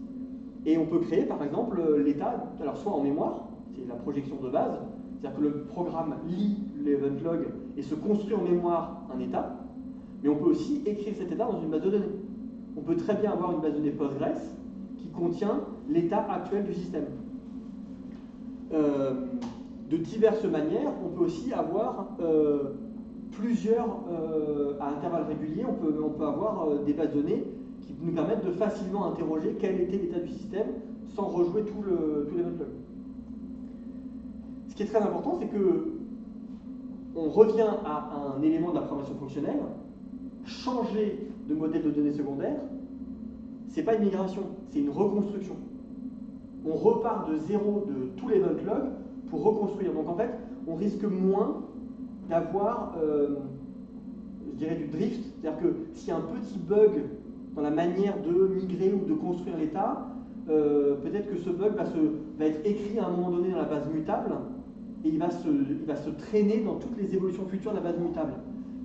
et on peut créer par exemple l'état, alors soit en mémoire, c'est la projection de base, c'est-à-dire que le programme lit l'event log et se construit en mémoire un état, mais on peut aussi écrire cet état dans une base de données. On peut très bien avoir une base de données Postgres qui contient l'état actuel du système. De diverses manières, on peut aussi avoir plusieurs, à intervalles réguliers, on peut avoir des bases de données qui nous permettent de facilement interroger quel était l'état du système sans rejouer tout l'event log. Ce qui est très important, c'est que on revient à un élément de la programmation fonctionnelle. Changer de modèle de données secondaire, c'est pas une migration, c'est une reconstruction. On repart de zéro de tout l'event log pour reconstruire. Donc en fait, on risque moins d'avoir, je dirais, du drift. C'est-à-dire que s'il y a un petit bug dans la manière de migrer ou de construire l'état, peut-être que ce bug va être écrit à un moment donné dans la base mutable et il va se traîner dans toutes les évolutions futures de la base mutable.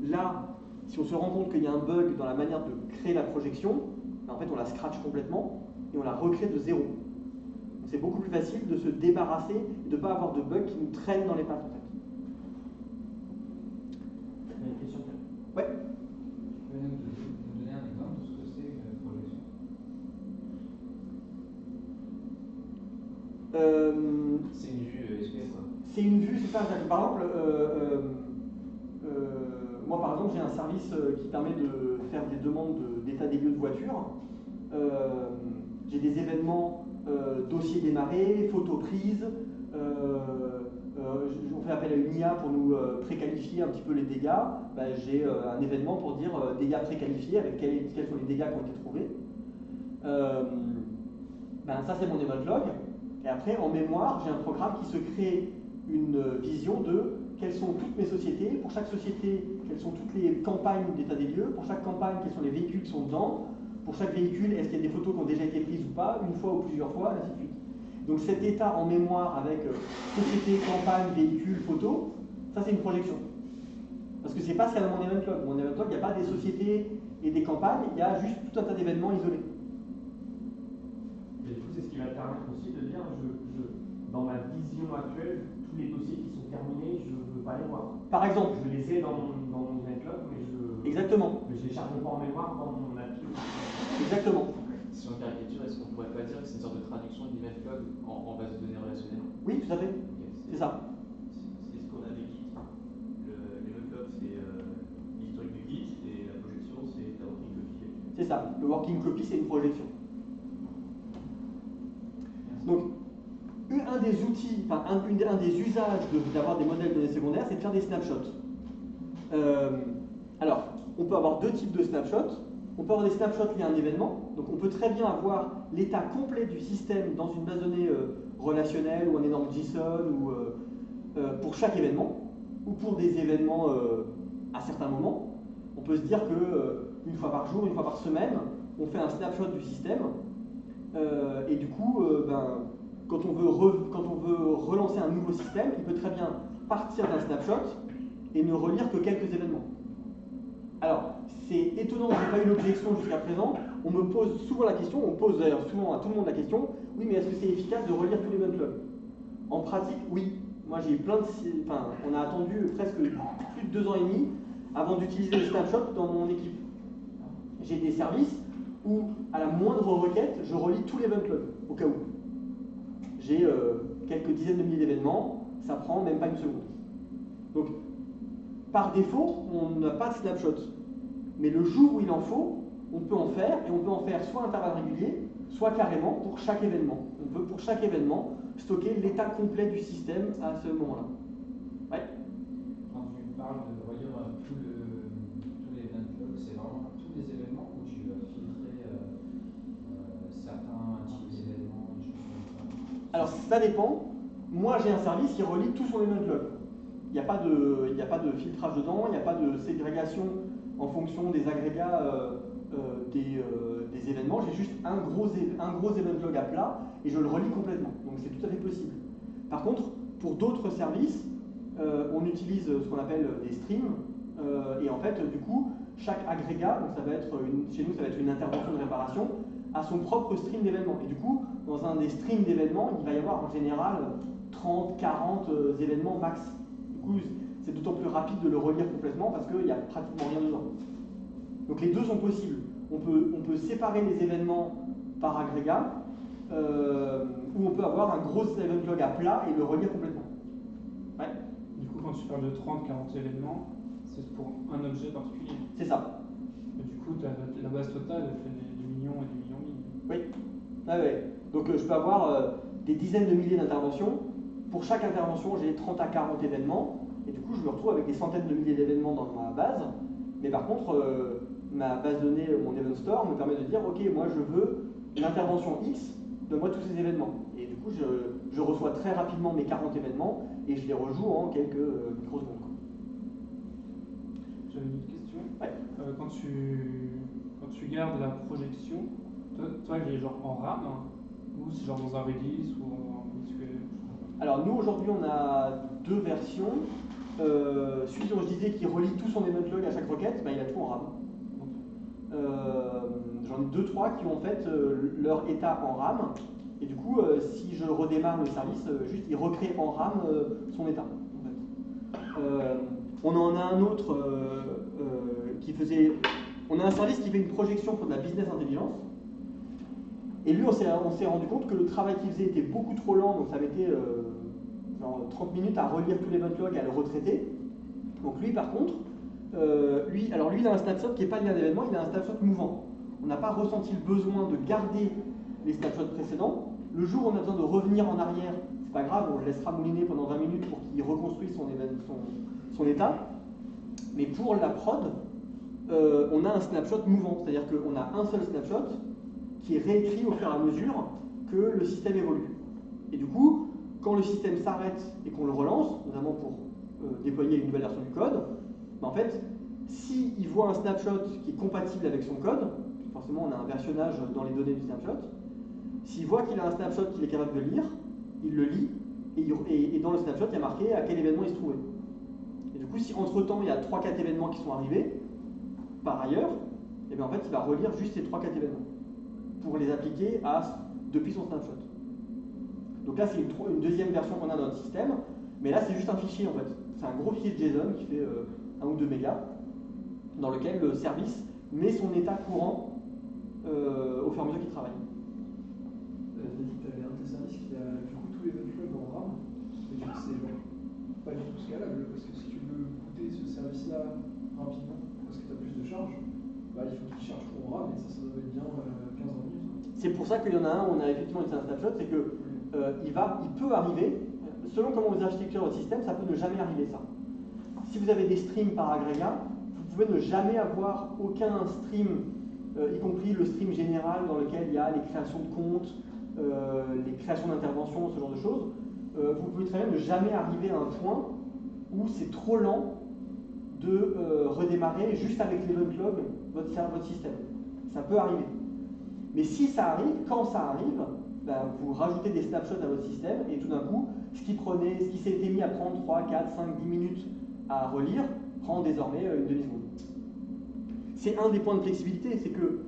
Là, si on se rend compte qu'il y a un bug dans la manière de créer la projection, en fait on la scratch complètement et on la recrée de zéro. C'est beaucoup plus facile de se débarrasser et de ne pas avoir de bugs qui nous traînent dans les pattes en fait. Une question. Ouais. Tu peux nous donner un exemple de ce que c'est une projection? C'est une vue SQL quoi. C'est une vue, c'est ça. Par exemple, moi par exemple j'ai un service qui permet de faire des demandes d'état des lieux de voiture. J'ai des événements, dossiers démarrés, photos prises, on fait appel à une IA pour nous préqualifier un petit peu les dégâts, j'ai un événement pour dire dégâts préqualifiés avec quels sont les dégâts qui ont été trouvés. Ça c'est mon event log. Et après, en mémoire, j'ai un programme qui se crée une vision de quelles sont toutes mes sociétés. Pour chaque société, quelles sont toutes les campagnes d'état des lieux. Pour chaque campagne, quels sont les véhicules qui sont dedans. Pour chaque véhicule, est-ce qu'il y a des photos qui ont déjà été prises ou pas, une fois ou plusieurs fois, ainsi de suite. Donc cet état en mémoire avec société, campagne, véhicule, photo, ça c'est une projection. Parce que c'est pas ce qu'il y a dans mon event log. Mon event log, il n'y a pas des sociétés et des campagnes, il y a juste tout un tas d'événements isolés. Et du coup, c'est ce qui va permettre aussi de dire, dans ma vision actuelle, tous les dossiers qui sont terminés, je ne veux pas les voir. Par exemple. Je les ai dans mon event log, mais Exactement. Mais je les charge pas en mémoire dans mon appli. Exactement. Si on caricature, est-ce qu'on pourrait pas dire que c'est une sorte de traduction d'event log en base de données relationnelles? Oui, tout à fait. C'est ça. C'est ce qu'on a des Git. L'event log, c'est l'historique du Git et la projection, c'est la working copy. C'est ça. Le working copy, c'est une projection. Donc, un des outils, un des usages d'avoir des modèles de données secondaires, c'est de faire des snapshots. Alors, on peut avoir deux types de snapshots. On peut avoir des snapshots liés à un événement. Donc, on peut très bien avoir l'état complet du système dans une base de données relationnelle ou un énorme JSON ou pour chaque événement ou pour des événements à certains moments. On peut se dire que une fois par jour, une fois par semaine, on fait un snapshot du système. Et du coup, quand on veut relancer un nouveau système, il peut très bien partir d'un snapshot et ne relire que quelques événements. Alors, c'est étonnant, je n'ai pas eu l'objection jusqu'à présent. On me pose souvent la question, on pose d'ailleurs souvent à tout le monde la question, oui, mais est-ce que c'est efficace de relire tous les event logs? En pratique, oui. Moi, j'ai eu plein de... on a attendu presque plus de 2 ans et demi avant d'utiliser le snapshot dans mon équipe. J'ai des services où, à la moindre requête, je relis tous les event logs, au cas où. J'ai quelques dizaines de milliers d'événements, ça prend même pas une seconde. Donc, par défaut, on n'a pas de snapshot. Mais le jour où il en faut, on peut en faire, et on peut en faire soit à intervalles réguliers, soit carrément pour chaque événement. On peut pour chaque événement stocker l'état complet du système à ce moment-là. Ouais. Quand tu parles de relire tous les event logs, c'est vraiment tous les événements où tu vas filtrer certains types d'événements, des choses comme ça? Alors ça dépend. Moi j'ai un service qui relie tout son event log. Il n'y a pas de filtrage dedans, il n'y a pas de ségrégation en fonction des agrégats des événements. J'ai juste un gros event log à plat et je le relis complètement. Donc c'est tout à fait possible. Par contre, pour d'autres services, on utilise ce qu'on appelle des streams. Et en fait, du coup, chaque agrégat, donc ça va être chez nous ça va être une intervention de réparation, a son propre stream d'événements. Et du coup, dans un des streams d'événements, il va y avoir en général 30, 40 événements max. Du coup, c'est d'autant plus rapide de le relire complètement parce qu'il n'y a pratiquement rien dedans. Donc les deux sont possibles. On peut séparer les événements par agrégat, ou on peut avoir un gros event log à plat et le relire complètement. Ouais. Du coup, quand tu parles de 30-40 événements, c'est pour un objet particulier. C'est ça. Et du coup, la base totale, elle fait des millions et des millions de millions. Oui. Ah ouais. Donc je peux avoir des dizaines de milliers d'interventions. Pour chaque intervention, j'ai 30 à 40 événements. Et du coup, je me retrouve avec des centaines de milliers d'événements dans ma base. Mais par contre, ma base de données, mon event store, me permet de dire, ok, moi je veux l'intervention X, donne-moi tous ces événements. Et du coup, je reçois très rapidement mes 40 événements et je les rejoue en quelques microsecondes. J'avais une autre question. Ouais. Quand tu gardes la projection, toi, il est genre en RAM, ou c'est genre dans un Redis ou en SQL? Alors nous, aujourd'hui, on a deux versions. Celui dont je disais qui relie tout son event log à chaque requête, il a tout en RAM. J'en ai 2-3 qui ont en fait leur état en RAM. Et du coup, si je redémarre le service, juste il recrée en RAM son état. En fait. On en a un autre qui faisait... On a un service qui fait une projection pour de la business intelligence. Et lui, on s'est rendu compte que le travail qu'il faisait était beaucoup trop lent, donc ça mettait genre 30 minutes à relire tous les event logs et à le retraiter. Donc lui, par contre, lui, il a un snapshot qui n'est pas lié à un événement, il a un snapshot mouvant. On n'a pas ressenti le besoin de garder les snapshots précédents. Le jour où on a besoin de revenir en arrière, c'est pas grave, on le laissera mouliner pendant 20 minutes pour qu'il reconstruise son état. Mais pour la prod, on a un snapshot mouvant, c'est-à-dire qu'on a un seul snapshot qui est réécrit au fur et à mesure que le système évolue. Et du coup, quand le système s'arrête et qu'on le relance, notamment pour déployer une nouvelle version du code, en fait, s'il voit un snapshot qui est compatible avec son code, forcément on a un versionnage dans les données du snapshot, s'il voit qu'il a un snapshot qu'il est capable de lire, il le lit, et dans le snapshot, il y a marqué à quel événement il se trouvait. Et du coup, si entre-temps, il y a 3-4 événements qui sont arrivés, par ailleurs, et bien en fait, il va relire juste ces 3-4 événements pour les appliquer depuis son snapshot. Donc là, c'est une deuxième version qu'on a dans notre système, mais là, c'est juste un fichier en fait. C'est un gros fichier de JSON qui fait 1 ou 2 mégas, dans lequel le service met son état courant au fur et à mesure qu'il travaille. Tu as dit que tu avais un de tes services qui a du coup tous les event logs en RAM, et du coup c'est genre pas du tout scalable, parce que si tu veux booter ce service-là rapidement, parce que tu as plus de charge, bah, il faut qu'il charge trop en RAM, et ça doit être bien 15 minutes. C'est pour ça qu'il y en a un, on a effectivement une snapshot, c'est que il peut arriver, selon comment vous architecturez votre système, ça peut ne jamais arriver ça. Si vous avez des streams par agrégat, vous pouvez ne jamais avoir aucun stream, y compris le stream général dans lequel il y a les créations de comptes, les créations d'interventions, ce genre de choses. Vous pouvez très bien ne jamais arriver à un point où c'est trop lent de redémarrer juste avec l'event log votre système. Ça peut arriver. Mais si ça arrive, quand ça arrive, ben, vous rajoutez des snapshots à votre système et tout d'un coup, ce qui s'était mis à prendre 3, 4, 5, 10 minutes à relire, prend désormais une demi-seconde. C'est un des points de flexibilité, c'est que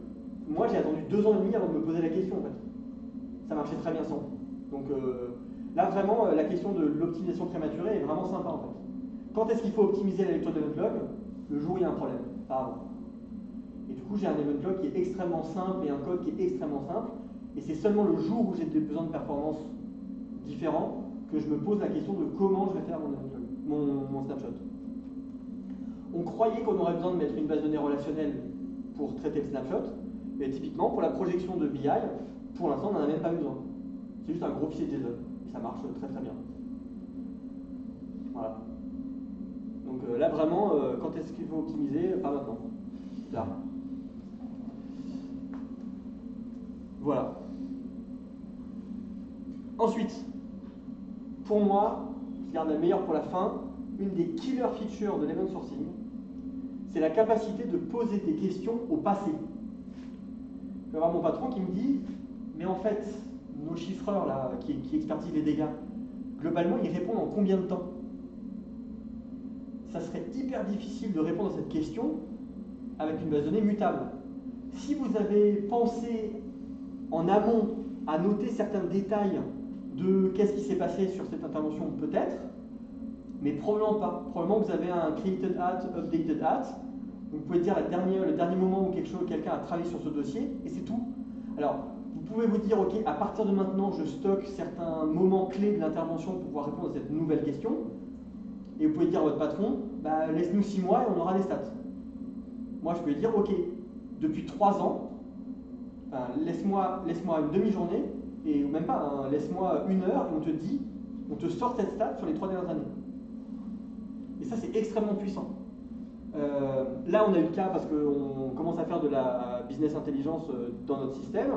moi j'ai attendu 2 ans et demi avant de me poser la question en fait. Ça marchait très bien sans. Donc là vraiment la question de l'optimisation prématurée est vraiment sympa en fait. Quand est-ce qu'il faut optimiser la lecture de event log? Le jour où il y a un problème, pas avant. Et du coup j'ai un event log qui est extrêmement simple et un code qui est extrêmement simple. Et c'est seulement le jour où j'ai des besoins de performance différents que je me pose la question de comment je vais faire mon snapshot. On croyait qu'on aurait besoin de mettre une base de données relationnelle pour traiter le snapshot, mais typiquement pour la projection de BI, pour l'instant on n'en a même pas besoin. C'est juste un gros fichier JSON et ça marche très très bien. Voilà. Donc là vraiment, quand est-ce qu'il faut optimiser? Pas maintenant. Là. Voilà. Ensuite, pour moi, je garde la meilleure pour la fin, une des killer features de l'event sourcing, c'est la capacité de poser des questions au passé. Je vais avoir mon patron qui me dit, mais en fait, nos chiffreurs là, qui expertisent les dégâts, globalement, ils répondent en combien de temps? Ça serait hyper difficile de répondre à cette question avec une base de données mutable. Si vous avez pensé en amont à noter certains détails de qu'est-ce qui s'est passé sur cette intervention, peut-être, mais probablement pas. Probablement vous avez un created at, updated at, donc vous pouvez dire le dernier moment où quelqu'un a travaillé sur ce dossier, et c'est tout. Alors, vous pouvez vous dire, ok, à partir de maintenant, je stocke certains moments clés de l'intervention pour pouvoir répondre à cette nouvelle question, et vous pouvez dire à votre patron, bah, laisse-nous 6 mois et on aura des stats. Moi, je peux lui dire, ok, depuis 3 ans, laisse-moi une demi-journée, et même pas, hein, laisse-moi 1 heure, et on te sort cette stat sur les 3 dernières années. Et ça, c'est extrêmement puissant. Là, on a eu le cas parce qu'on commence à faire de la business intelligence dans notre système.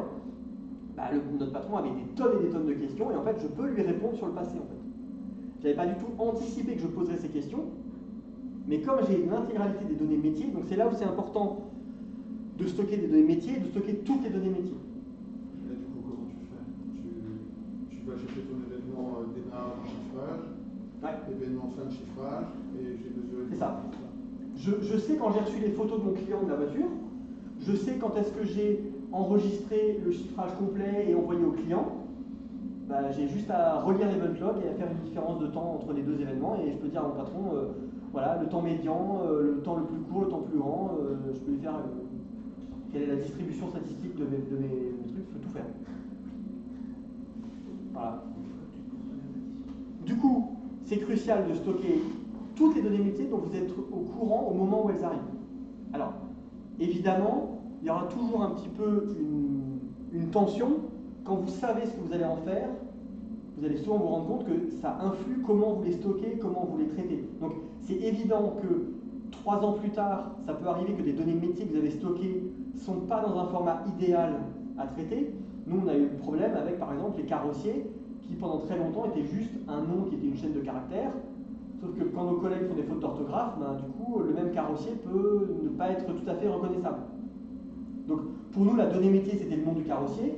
Bah, notre patron avait des tonnes et des tonnes de questions, et en fait, je peux lui répondre sur le passé. En fait. Je n'avais pas du tout anticipé que je poserais ces questions, mais comme j'ai l'intégralité des données métiers, donc c'est là où c'est important de stocker des données métiers, de stocker toutes les données métiers. Et du coup, comment tu fais? Tu vas chercher ton événement démarrage de chiffrage, Ouais. événement fin de chiffrage, et j'ai mesuré. C'est ça. Je sais quand j'ai reçu les photos de mon client de la voiture, je sais quand est-ce que j'ai enregistré le chiffrage complet et envoyé au client. Bah, j'ai juste à relire l'event log et à faire une différence de temps entre les 2 événements, et je peux dire à mon patron, voilà, le temps médian, le temps le plus court, le temps plus grand, je peux lui faire quelle est la distribution statistique de mes trucs, je peux tout faire. Voilà. Du coup, c'est crucial de stocker toutes les données métiers dont vous êtes au courant au moment où elles arrivent. Alors, évidemment, il y aura toujours un petit peu une tension. Quand vous savez ce que vous allez en faire, vous allez souvent vous rendre compte que ça influe comment vous les stockez, comment vous les traitez. Donc c'est évident que 3 ans plus tard, ça peut arriver que des données métiers que vous avez stockées ne sont pas dans un format idéal à traiter. Nous, on a eu le problème avec, par exemple, les carrossiers qui, pendant très longtemps, étaient juste un nom qui était une chaîne de caractères. Sauf que quand nos collègues font des fautes d'orthographe, ben, du coup, le même carrossier peut ne pas être tout à fait reconnaissable. Donc, pour nous, la donnée métier, c'était le nom du carrossier.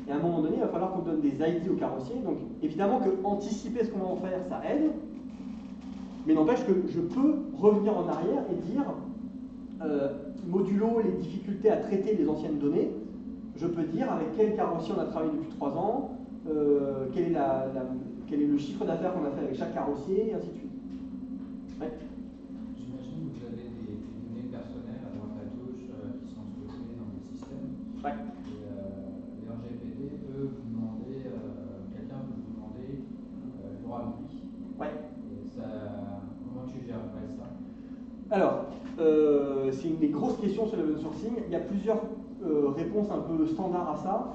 Et à un moment donné, il va falloir qu'on donne des ID au carrossier. Donc, évidemment que anticiper ce qu'on va en faire, ça aide. Mais n'empêche que je peux revenir en arrière et dire, modulo les difficultés à traiter les anciennes données, je peux dire avec quel carrossier on a travaillé depuis 3 ans, quel est le chiffre d'affaires qu'on a fait avec chaque carrossier, et ainsi de suite. Ouais. J'imagine que vous avez des données personnelles à droite à gauche qui sont stockées dans le système. Ouais. Et les RGPD peut vous demander, quelqu'un peut vous demander le droit à l'oubli. Ouais. Et ça, comment tu gères ça? Alors, c'est une des grosses questions sur l'open sourcing. Il y a plusieurs réponses un peu standards à ça.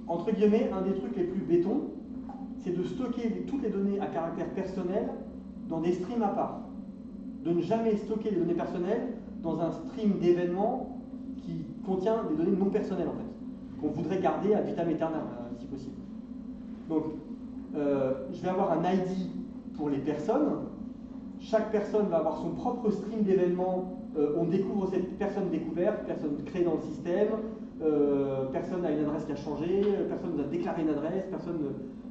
Entre guillemets, un des trucs les plus bétons, c'est de stocker toutes les données à caractère personnel dans des streams à part. De ne jamais stocker les données personnelles dans un stream d'événements qui contient des données non personnelles, en fait, qu'on voudrait garder à vitam aeternam, si possible. Donc, je vais avoir un ID pour les personnes. Chaque personne va avoir son propre stream d'événements. On découvre cette personne découverte, personne créée dans le système, personne a une adresse qui a changé, personne nous a déclaré une adresse, personne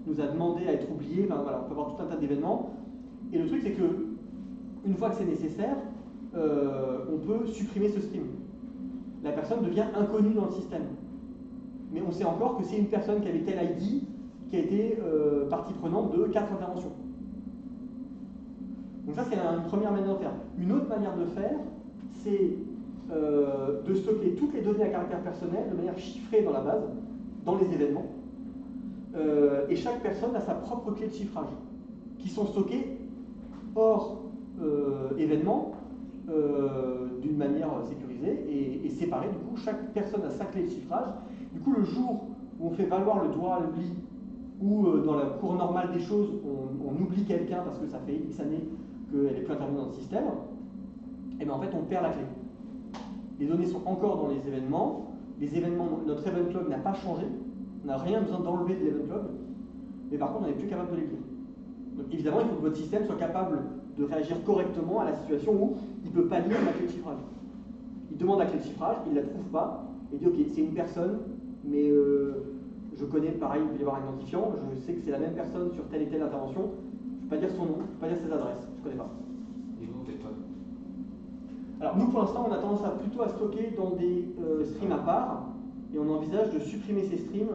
nous a demandé à être oublié. Enfin, voilà, on peut avoir tout un tas d'événements. Et le truc, c'est que une fois que c'est nécessaire, on peut supprimer ce stream. La personne devient inconnue dans le système. Mais on sait encore que c'est une personne qui avait tel ID qui a été partie prenante de 4 interventions. Donc ça, c'est une première manière de faire. Une autre manière de faire, c'est de stocker toutes les données à caractère personnel de manière chiffrée dans la base, dans les événements. Et chaque personne a sa propre clé de chiffrage, qui sont stockées hors événement, d'une manière sécurisée et séparée. Du coup, chaque personne a sa clé de chiffrage. Du coup, le jour où on fait valoir le droit à l'oubli, ou dans la cour normale des choses, on oublie quelqu'un parce que ça fait X années qu'elle n'est plus intervenue dans le système, et bien en fait on perd la clé. Les données sont encore dans les événements, notre event log n'a pas changé, on n'a rien besoin d'enlever de l'event log, mais par contre on n'est plus capable de les lire. Donc évidemment il faut que votre système soit capable de réagir correctement à la situation où il ne peut pas lire la clé de chiffrage. Il demande la clé de chiffrage, il ne la trouve pas, et dit ok c'est une personne, mais je connais, pareil, il peut y avoir un identifiant, je sais que c'est la même personne sur telle et telle intervention, je ne peux pas dire son nom, je ne peux pas dire ses adresses, je ne connais pas. Et vous faites quoi? Alors nous pour l'instant on a tendance plutôt à stocker dans des streams à part, et on envisage de supprimer ces streams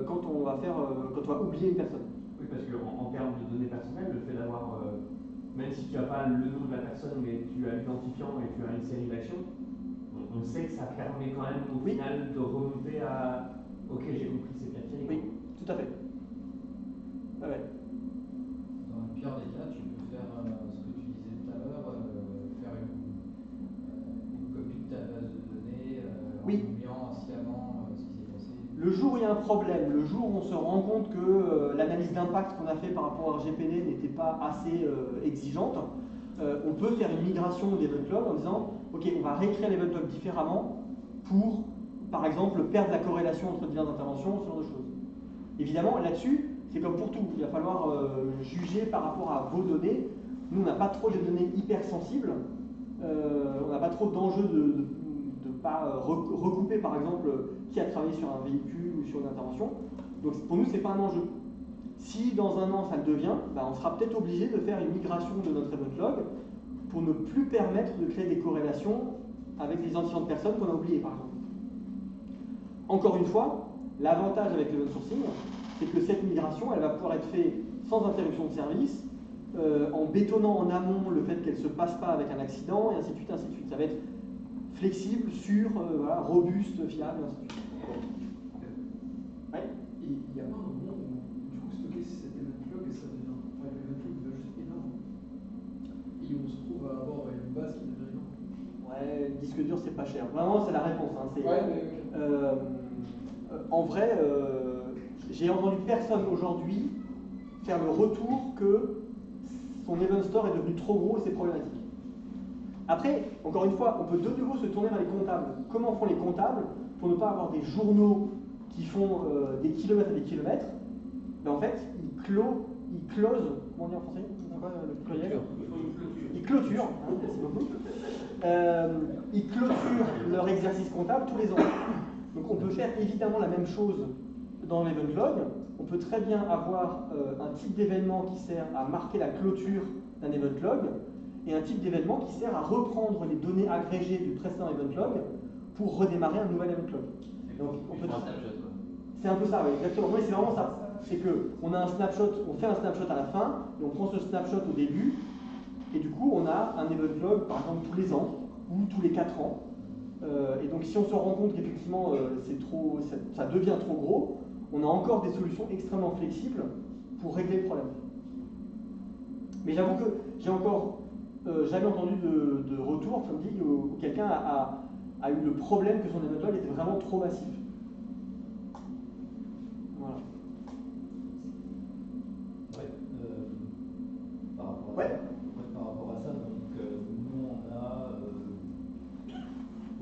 quand on va oublier une personne. Oui, parce qu'en termes de données personnelles, le fait d'avoir, même si tu n'as pas le nom de la personne, mais tu as l'identifiant et tu as une série d'actions, on sait que ça permet quand même au final de remonter à ok, j'ai compris, c'est bien tiré. Oui, tout à fait. Ah ouais. Dans le pire des cas, tu peux faire ce que tu disais tout à l'heure, faire une copie de ta base de données en oubliant sciemment ce qui s'est passé. Le jour où il y a un problème, le jour où on se rend compte que l'analyse d'impact qu'on a fait par rapport au RGPD n'était pas assez exigeante, on peut faire une migration d'event log en disant ok, on va réécrire l'event log différemment pour, par exemple, perdre la corrélation entre diverses interventions, ce genre de choses. Évidemment, là-dessus, c'est comme pour tout, il va falloir juger par rapport à vos données. Nous, on n'a pas trop de données hyper sensibles, on n'a pas trop d'enjeux de ne pas recouper, par exemple, qui a travaillé sur un véhicule ou sur une intervention. Donc pour nous, ce n'est pas un enjeu. Si dans un an, ça le devient, bah, on sera peut-être obligé de faire une migration de notre event log pour ne plus permettre de créer des corrélations avec des identifiants de personnes qu'on a oubliés, par exemple. Encore une fois, l'avantage avec l'open sourcing, c'est que cette migration, elle va pouvoir être faite sans interruption de service, en bétonnant en amont le fait qu'elle ne se passe pas avec un accident, et ainsi de suite, ainsi de suite. Ça va être flexible, sûr, voilà, robuste, fiable, et ainsi de suite. Ouais. Et il n'y a pas un moment où, du coup, stocker cet event log et ça devient. Enfin, l'event log devient juste énorme. Et on se trouve à avoir une base qui devient énorme. Ouais, le disque dur, c'est pas cher. Vraiment, c'est la réponse. Hein. Ouais, mais ok. En vrai, j'ai entendu personne aujourd'hui faire le retour que son event store est devenu trop gros et c'est problématique. Après, encore une fois, on peut de nouveau se tourner vers les comptables. Comment font les comptables pour ne pas avoir des journaux qui font des kilomètres et des kilomètres? En fait, ils closent, comment on dit en français? Ils clôturent, hein, merci beaucoup. Ils clôturent leur exercice comptable tous les ans. Donc on peut faire évidemment la même chose dans l'event log. On peut très bien avoir un type d'événement qui sert à marquer la clôture d'un event log et un type d'événement qui sert à reprendre les données agrégées du précédent event log pour redémarrer un nouvel event log. Donc, c'est un peu ça, oui, exactement. Oui, c'est vraiment ça. C'est qu'on a un snapshot, on fait un snapshot à la fin et on prend ce snapshot au début et du coup on a un event log par exemple tous les ans ou tous les 4 ans. Et donc si on se rend compte qu'effectivement ça devient trop gros, on a encore des solutions extrêmement flexibles pour régler le problème. Mais j'avoue que j'ai encore jamais entendu de retour, comme dit, où quelqu'un a eu le problème que son event log était vraiment trop massif. Voilà. Par rapport à ça, donc nous on a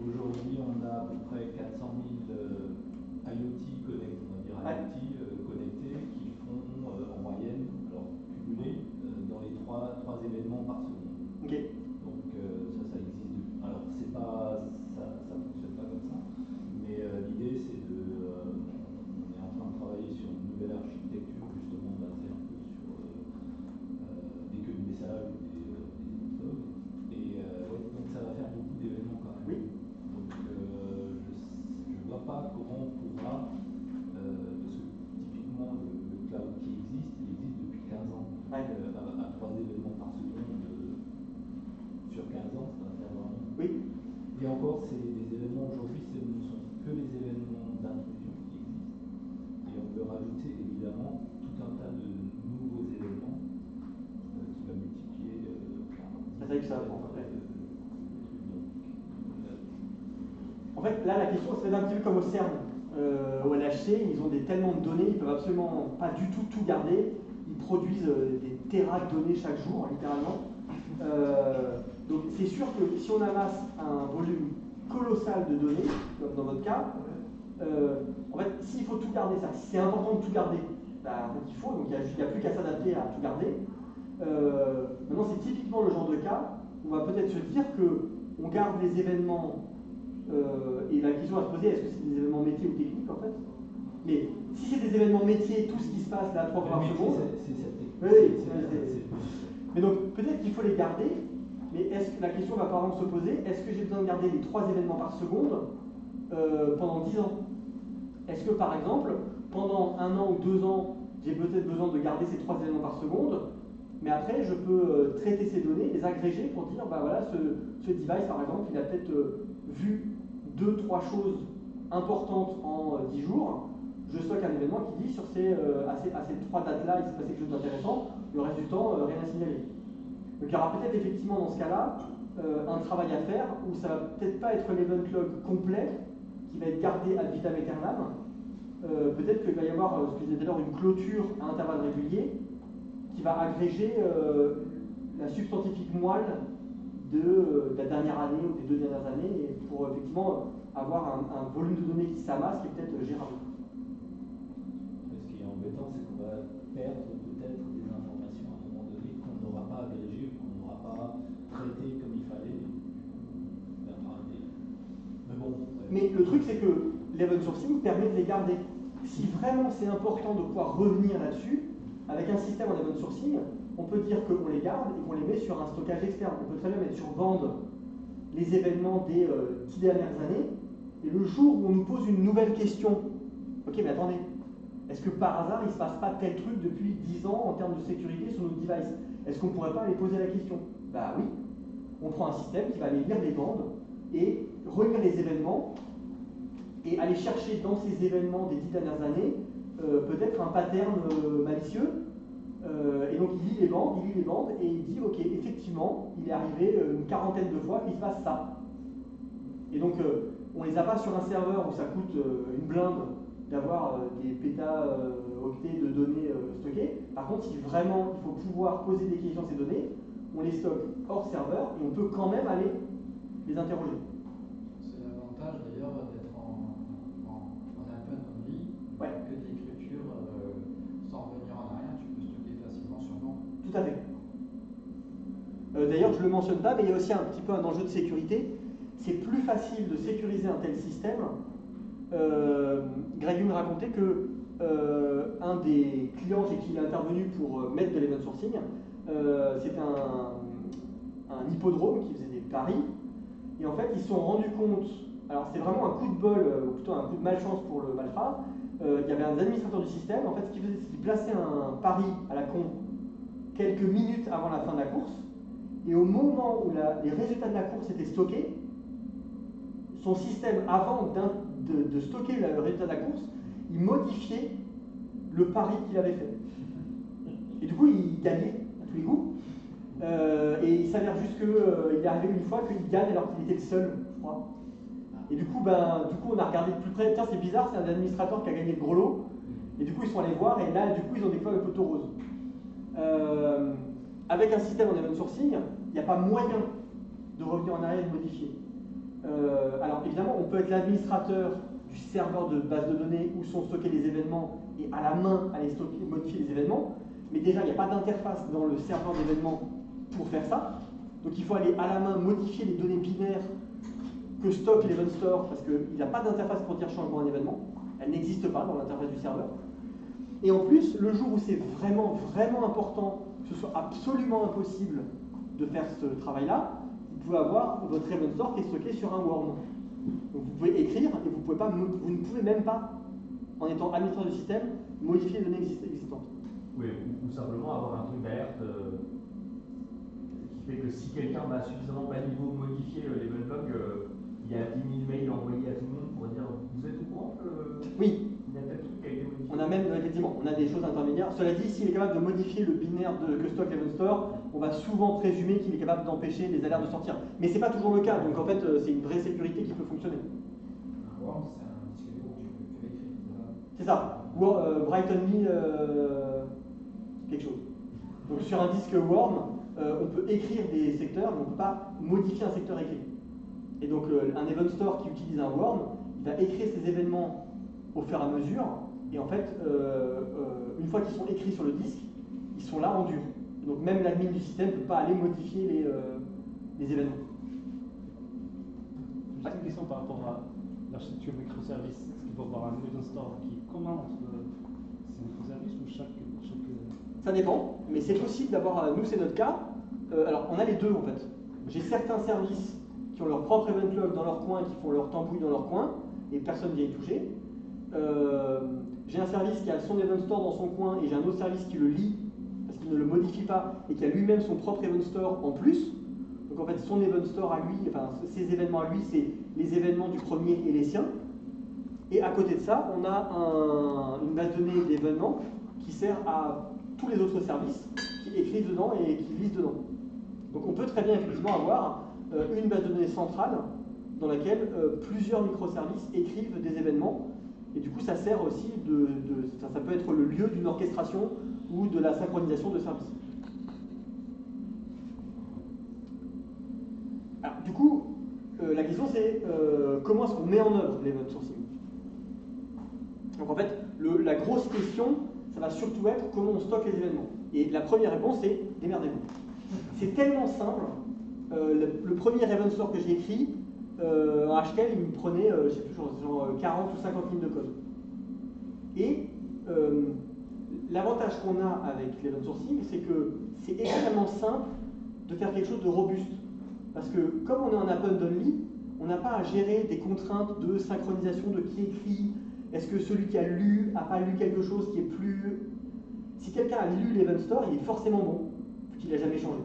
aujourd'hui on a à peu près 400 000 IoT connectés, on va dire IoT connectés qui font en moyenne, alors cumulés, dans les 3 événements par seconde. Okay. Donc ça existe. Alors c'est pas ça fonctionne pas comme ça, mais l'idée c'est on est en train de travailler sur une nouvelle architecture justement basée un peu sur des queues de messages ou des logs. Et donc ça va faire beaucoup d'événements quand même. Oui. Donc je ne vois pas comment on pourra, parce que typiquement le cloud qui existe, il existe depuis 15 ans. Ouais. À 3 événements par seconde sur 15 ans, ça va faire vraiment. Oui. Et encore, les événements aujourd'hui, ce ne sont que les événements d'intrusion qui existent. Et on peut rajouter évidemment tout un tas de nouveaux événements qui va multiplier C'est vrai que ça apprend. En fait, là, la question, c'est un petit peu comme au CERN. Au LHC, ils ont tellement de données, ils ne peuvent absolument pas du tout garder. Ils produisent des terras de données chaque jour, littéralement. Donc c'est sûr que si on amasse un volume colossal de données, comme dans votre cas, en fait, s'il faut tout garder, ça, si c'est important de tout garder, bah, en fait, il faut, donc il n'y a plus qu'à s'adapter à tout garder. Maintenant, c'est typiquement le genre de cas où on va peut-être se dire qu'on garde les événements, et la question à se poser, est-ce que c'est des événements métiers ou techniques en fait? Mais si c'est des événements métiers, tout ce qui se passe là 3 fois par seconde. Mais donc peut-être qu'il faut les garder, mais est-ce que la question va par exemple se poser, est-ce que j'ai besoin de garder les 3 événements par seconde pendant 10 ans? Est-ce que par exemple, pendant 1 an ou 2 ans, j'ai peut-être besoin de garder ces 3 événements par seconde, mais après je peux traiter ces données, les agréger pour dire, bah voilà, ce device par exemple, il a peut-être vu 2-3 choses importantes en 10 jours, je stocke un événement qui dit sur à ces 3 dates-là, il s'est passé quelque chose d'intéressant, le reste du temps, rien à signaler. Donc il y aura peut-être effectivement dans ce cas-là un travail à faire où ça va peut-être pas être l'event log complet qui va être gardé ad vitam aeternam. Peut-être qu'il va y avoir, ce que je disais tout à l'heure, une clôture à intervalles réguliers qui va agréger la substantifique moelle de la dernière année ou des 2 dernières années et pour effectivement avoir un volume de données qui s'amasse qui est peut-être gérable. Ce qui est embêtant, c'est qu'on va perdre peut-être des informations à un moment donné qu'on n'aura pas agrégées, qu'on n'aura pas traitées comme il fallait. Mais bon. Mais le truc, c'est que l'event sourcing permet de les garder. Si vraiment c'est important de pouvoir revenir là-dessus, avec un système en event sourcing, on peut dire qu'on les garde et qu'on les met sur un stockage externe. On peut très bien mettre sur bande les événements des 10 dernières années, et le jour où on nous pose une nouvelle question, ok, mais attendez, est-ce que par hasard il ne se passe pas tel truc depuis 10 ans en termes de sécurité sur notre device? Est-ce qu'on ne pourrait pas aller poser la question? Bah oui, on prend un système qui va aller lire les bandes et relire les événements et aller chercher dans ces événements des 10 dernières années peut-être un pattern malicieux. Et donc il lit les bandes et il dit ok, effectivement, il est arrivé une 40aine de fois qu'il se passe ça. Et donc on les a pas sur un serveur où ça coûte une blinde d'avoir des pétaoctets de données stockées. Par contre, si vraiment il faut pouvoir poser des questions sur ces données, on les stocke hors serveur et on peut quand même aller les interroger. C'est l'avantage d'ailleurs d'être en append only, que de l'écriture sans revenir en arrière, tu peux stocker facilement sur nom. Tout à fait. D'ailleurs, je ne le mentionne pas, mais il y a aussi un petit peu un enjeu de sécurité. C'est plus facile de sécuriser un tel système. Greg Young racontait que un des clients chez qui il est intervenu pour mettre de l'event sourcing, c'était un hippodrome qui faisait des paris. Et en fait, ils se sont rendus compte, alors c'est vraiment un coup de bol, ou plutôt un coup de malchance pour le malfrat. Il y avait un administrateur du système, en fait, ce qu'il faisait, c'est qu'il plaçait un pari à la con quelques minutes avant la fin de la course. Et au moment où les résultats de la course étaient stockés, son système, avant de stocker le résultat de la course, il modifiait le pari qu'il avait fait. Et du coup, il gagnait à tous les coups. Et il s'avère juste qu'il est arrivé une fois qu'il gagne alors qu'il était le seul, je crois. Et du coup, on a regardé de plus près. Tiens, c'est bizarre, c'est un administrateur qui a gagné le gros lot. Et du coup, ils sont allés voir, et là, du coup, ils ont découvert le poteau rose. Avec un système en event sourcing, il n'y a pas moyen de revenir en arrière et de modifier. Alors évidemment, on peut être l'administrateur du serveur de base de données où sont stockés les événements et à la main aller modifier les événements, mais déjà il n'y a pas d'interface dans le serveur d'événements pour faire ça. Donc il faut aller à la main modifier les données binaires que stocke l'event store parce qu'il n'y a pas d'interface pour dire changement d'un événement. Elle n'existe pas dans l'interface du serveur. Et en plus, le jour où c'est vraiment, vraiment important, que ce soit absolument impossible de faire ce travail-là, vous pouvez avoir votre event store qui est stocké sur un worm. Donc vous pouvez écrire et vous ne pouvez même pas, en étant administrateur du système, modifier les données existantes. Oui, ou simplement avoir un truc d'alerte qui fait que si quelqu'un va suffisamment bas niveau modifier l'event log, il y a 10 000 mails envoyés à tout le monde pour dire vous êtes au courant que oui. Il y a tel truc qui a été modifié. On a même, effectivement, on a des choses intermédiaires. Cela dit, s'il est capable de modifier le binaire que stocke l'event store, on va souvent présumer qu'il est capable d'empêcher les alertes de sortir. Mais ce n'est pas toujours le cas, donc en fait, c'est une vraie sécurité qui peut fonctionner. Un worm, c'est un disque dur où tu peux écrire. C'est ça. Brighton Me quelque chose. Donc sur un disque worm, on peut écrire des secteurs, mais on ne peut pas modifier un secteur écrit. Et donc un event store qui utilise un worm, il va écrire ses événements au fur et à mesure, et en fait, une fois qu'ils sont écrits sur le disque, ils sont là en dur. Donc même l'admin du système ne peut pas aller modifier les événements. Juste une question par rapport à l'architecture microservice. Est-ce qu'il faut avoir un event store qui est commun entre ces microservices ou chaque... Ça dépend, mais c'est possible d'avoir, nous c'est notre cas, alors on a les deux en fait. J'ai certains services qui ont leur propre event log dans leur coin, qui font leur tambouille dans leur coin, et personne ne vient y toucher. J'ai un service qui a son event store dans son coin et j'ai un autre service qui le lit parce qu'il ne le modifie pas et qui a lui-même son propre event store en plus. Donc en fait son event store à lui, enfin ses événements à lui, c'est les événements du premier et les siens. Et à côté de ça, on a une base de données d'événements qui sert à tous les autres services qui écrivent dedans et qui lisent dedans. Donc on peut très bien effectivement avoir une base de données centrale dans laquelle plusieurs microservices écrivent des événements. Et du coup, ça sert aussi ça peut être le lieu d'une orchestration ou de la synchronisation de services. Alors, du coup, la question c'est comment est-ce qu'on met en œuvre l'event sourcing? Donc en fait, la grosse question, ça va surtout être comment on stocke les événements. Et la première réponse c'est démerdez-vous. C'est tellement simple. Le premier event store que j'ai écrit, en HTML, il me prenait, je sais plus, genre 40 ou 50 lignes de code. Et l'avantage qu'on a avec l'event sourcing, c'est que c'est extrêmement simple de faire quelque chose de robuste. Parce que comme on est en append only, on n'a pas à gérer des contraintes de synchronisation de qui écrit. Est-ce que celui qui a lu n'a pas lu quelque chose qui est plus... Si quelqu'un a lu l'event store, il est forcément bon, puisqu'il n'a jamais changé.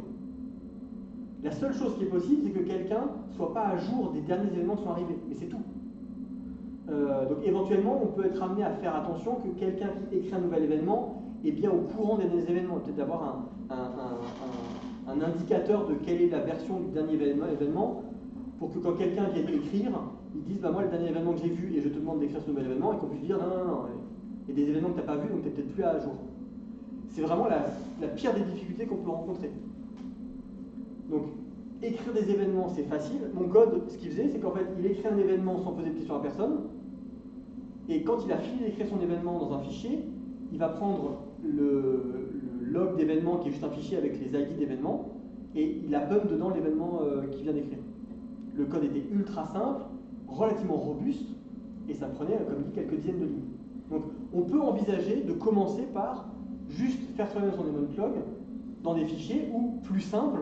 La seule chose qui est possible, c'est que quelqu'un ne soit pas à jour des derniers événements qui sont arrivés, mais c'est tout. Donc éventuellement, on peut être amené à faire attention que quelqu'un qui écrit un nouvel événement est bien au courant des derniers événements, peut-être d'avoir un indicateur de quelle est la version du dernier événement pour que quand quelqu'un vienne écrire, il dise bah, moi le dernier événement que j'ai vu et je te demande d'écrire ce nouvel événement et qu'on puisse dire non. Il y a des événements que tu n'as pas vus donc tu n'es peut-être plus à jour. C'est vraiment la pire des difficultés qu'on peut rencontrer. Donc, écrire des événements, c'est facile. Mon code, ce qu'il faisait, c'est qu'en fait, il écrit un événement sans poser de questions à personne. Et quand il a fini d'écrire son événement dans un fichier, il va prendre le log d'événement, qui est juste un fichier avec les ID d'événements, et il abonne dedans l'événement qu'il vient d'écrire. Le code était ultra simple, relativement robuste, et ça prenait, comme dit, quelques dizaines de lignes. Donc, on peut envisager de commencer par juste faire soi-même son event log dans des fichiers, ou plus simple,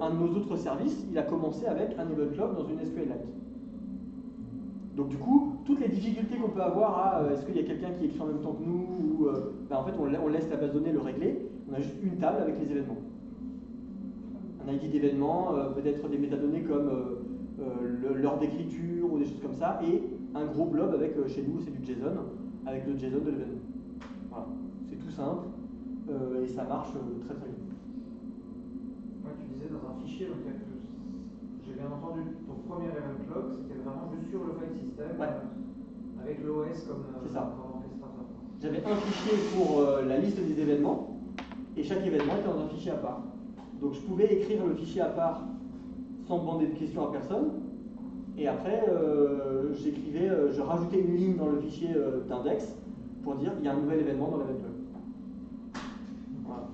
un de nos autres services, il a commencé avec un event log dans une SQLite. Donc du coup, toutes les difficultés qu'on peut avoir à est-ce qu'il y a quelqu'un qui écrit en même temps que nous, ou en fait on laisse la base de données le régler, on a juste une table avec les événements. Un ID d'événement, peut-être des métadonnées comme l'heure d'écriture ou des choses comme ça, et un gros blob avec, chez nous c'est du JSON, avec le JSON de l'événement. Voilà, c'est tout simple, et ça marche très très bien. Ouais, tu disais dans un fichier, donc j'ai bien entendu, ton premier event log, c'était vraiment juste sur le file system, ouais. Avec l'OS comme orchestrateur. J'avais un fichier pour la liste des événements, et chaque événement était dans un fichier à part. Donc je pouvais écrire le fichier à part sans demander de questions à personne, et après je rajoutais une ligne dans le fichier d'index pour dire il y a un nouvel événement dans l'event log. Voilà.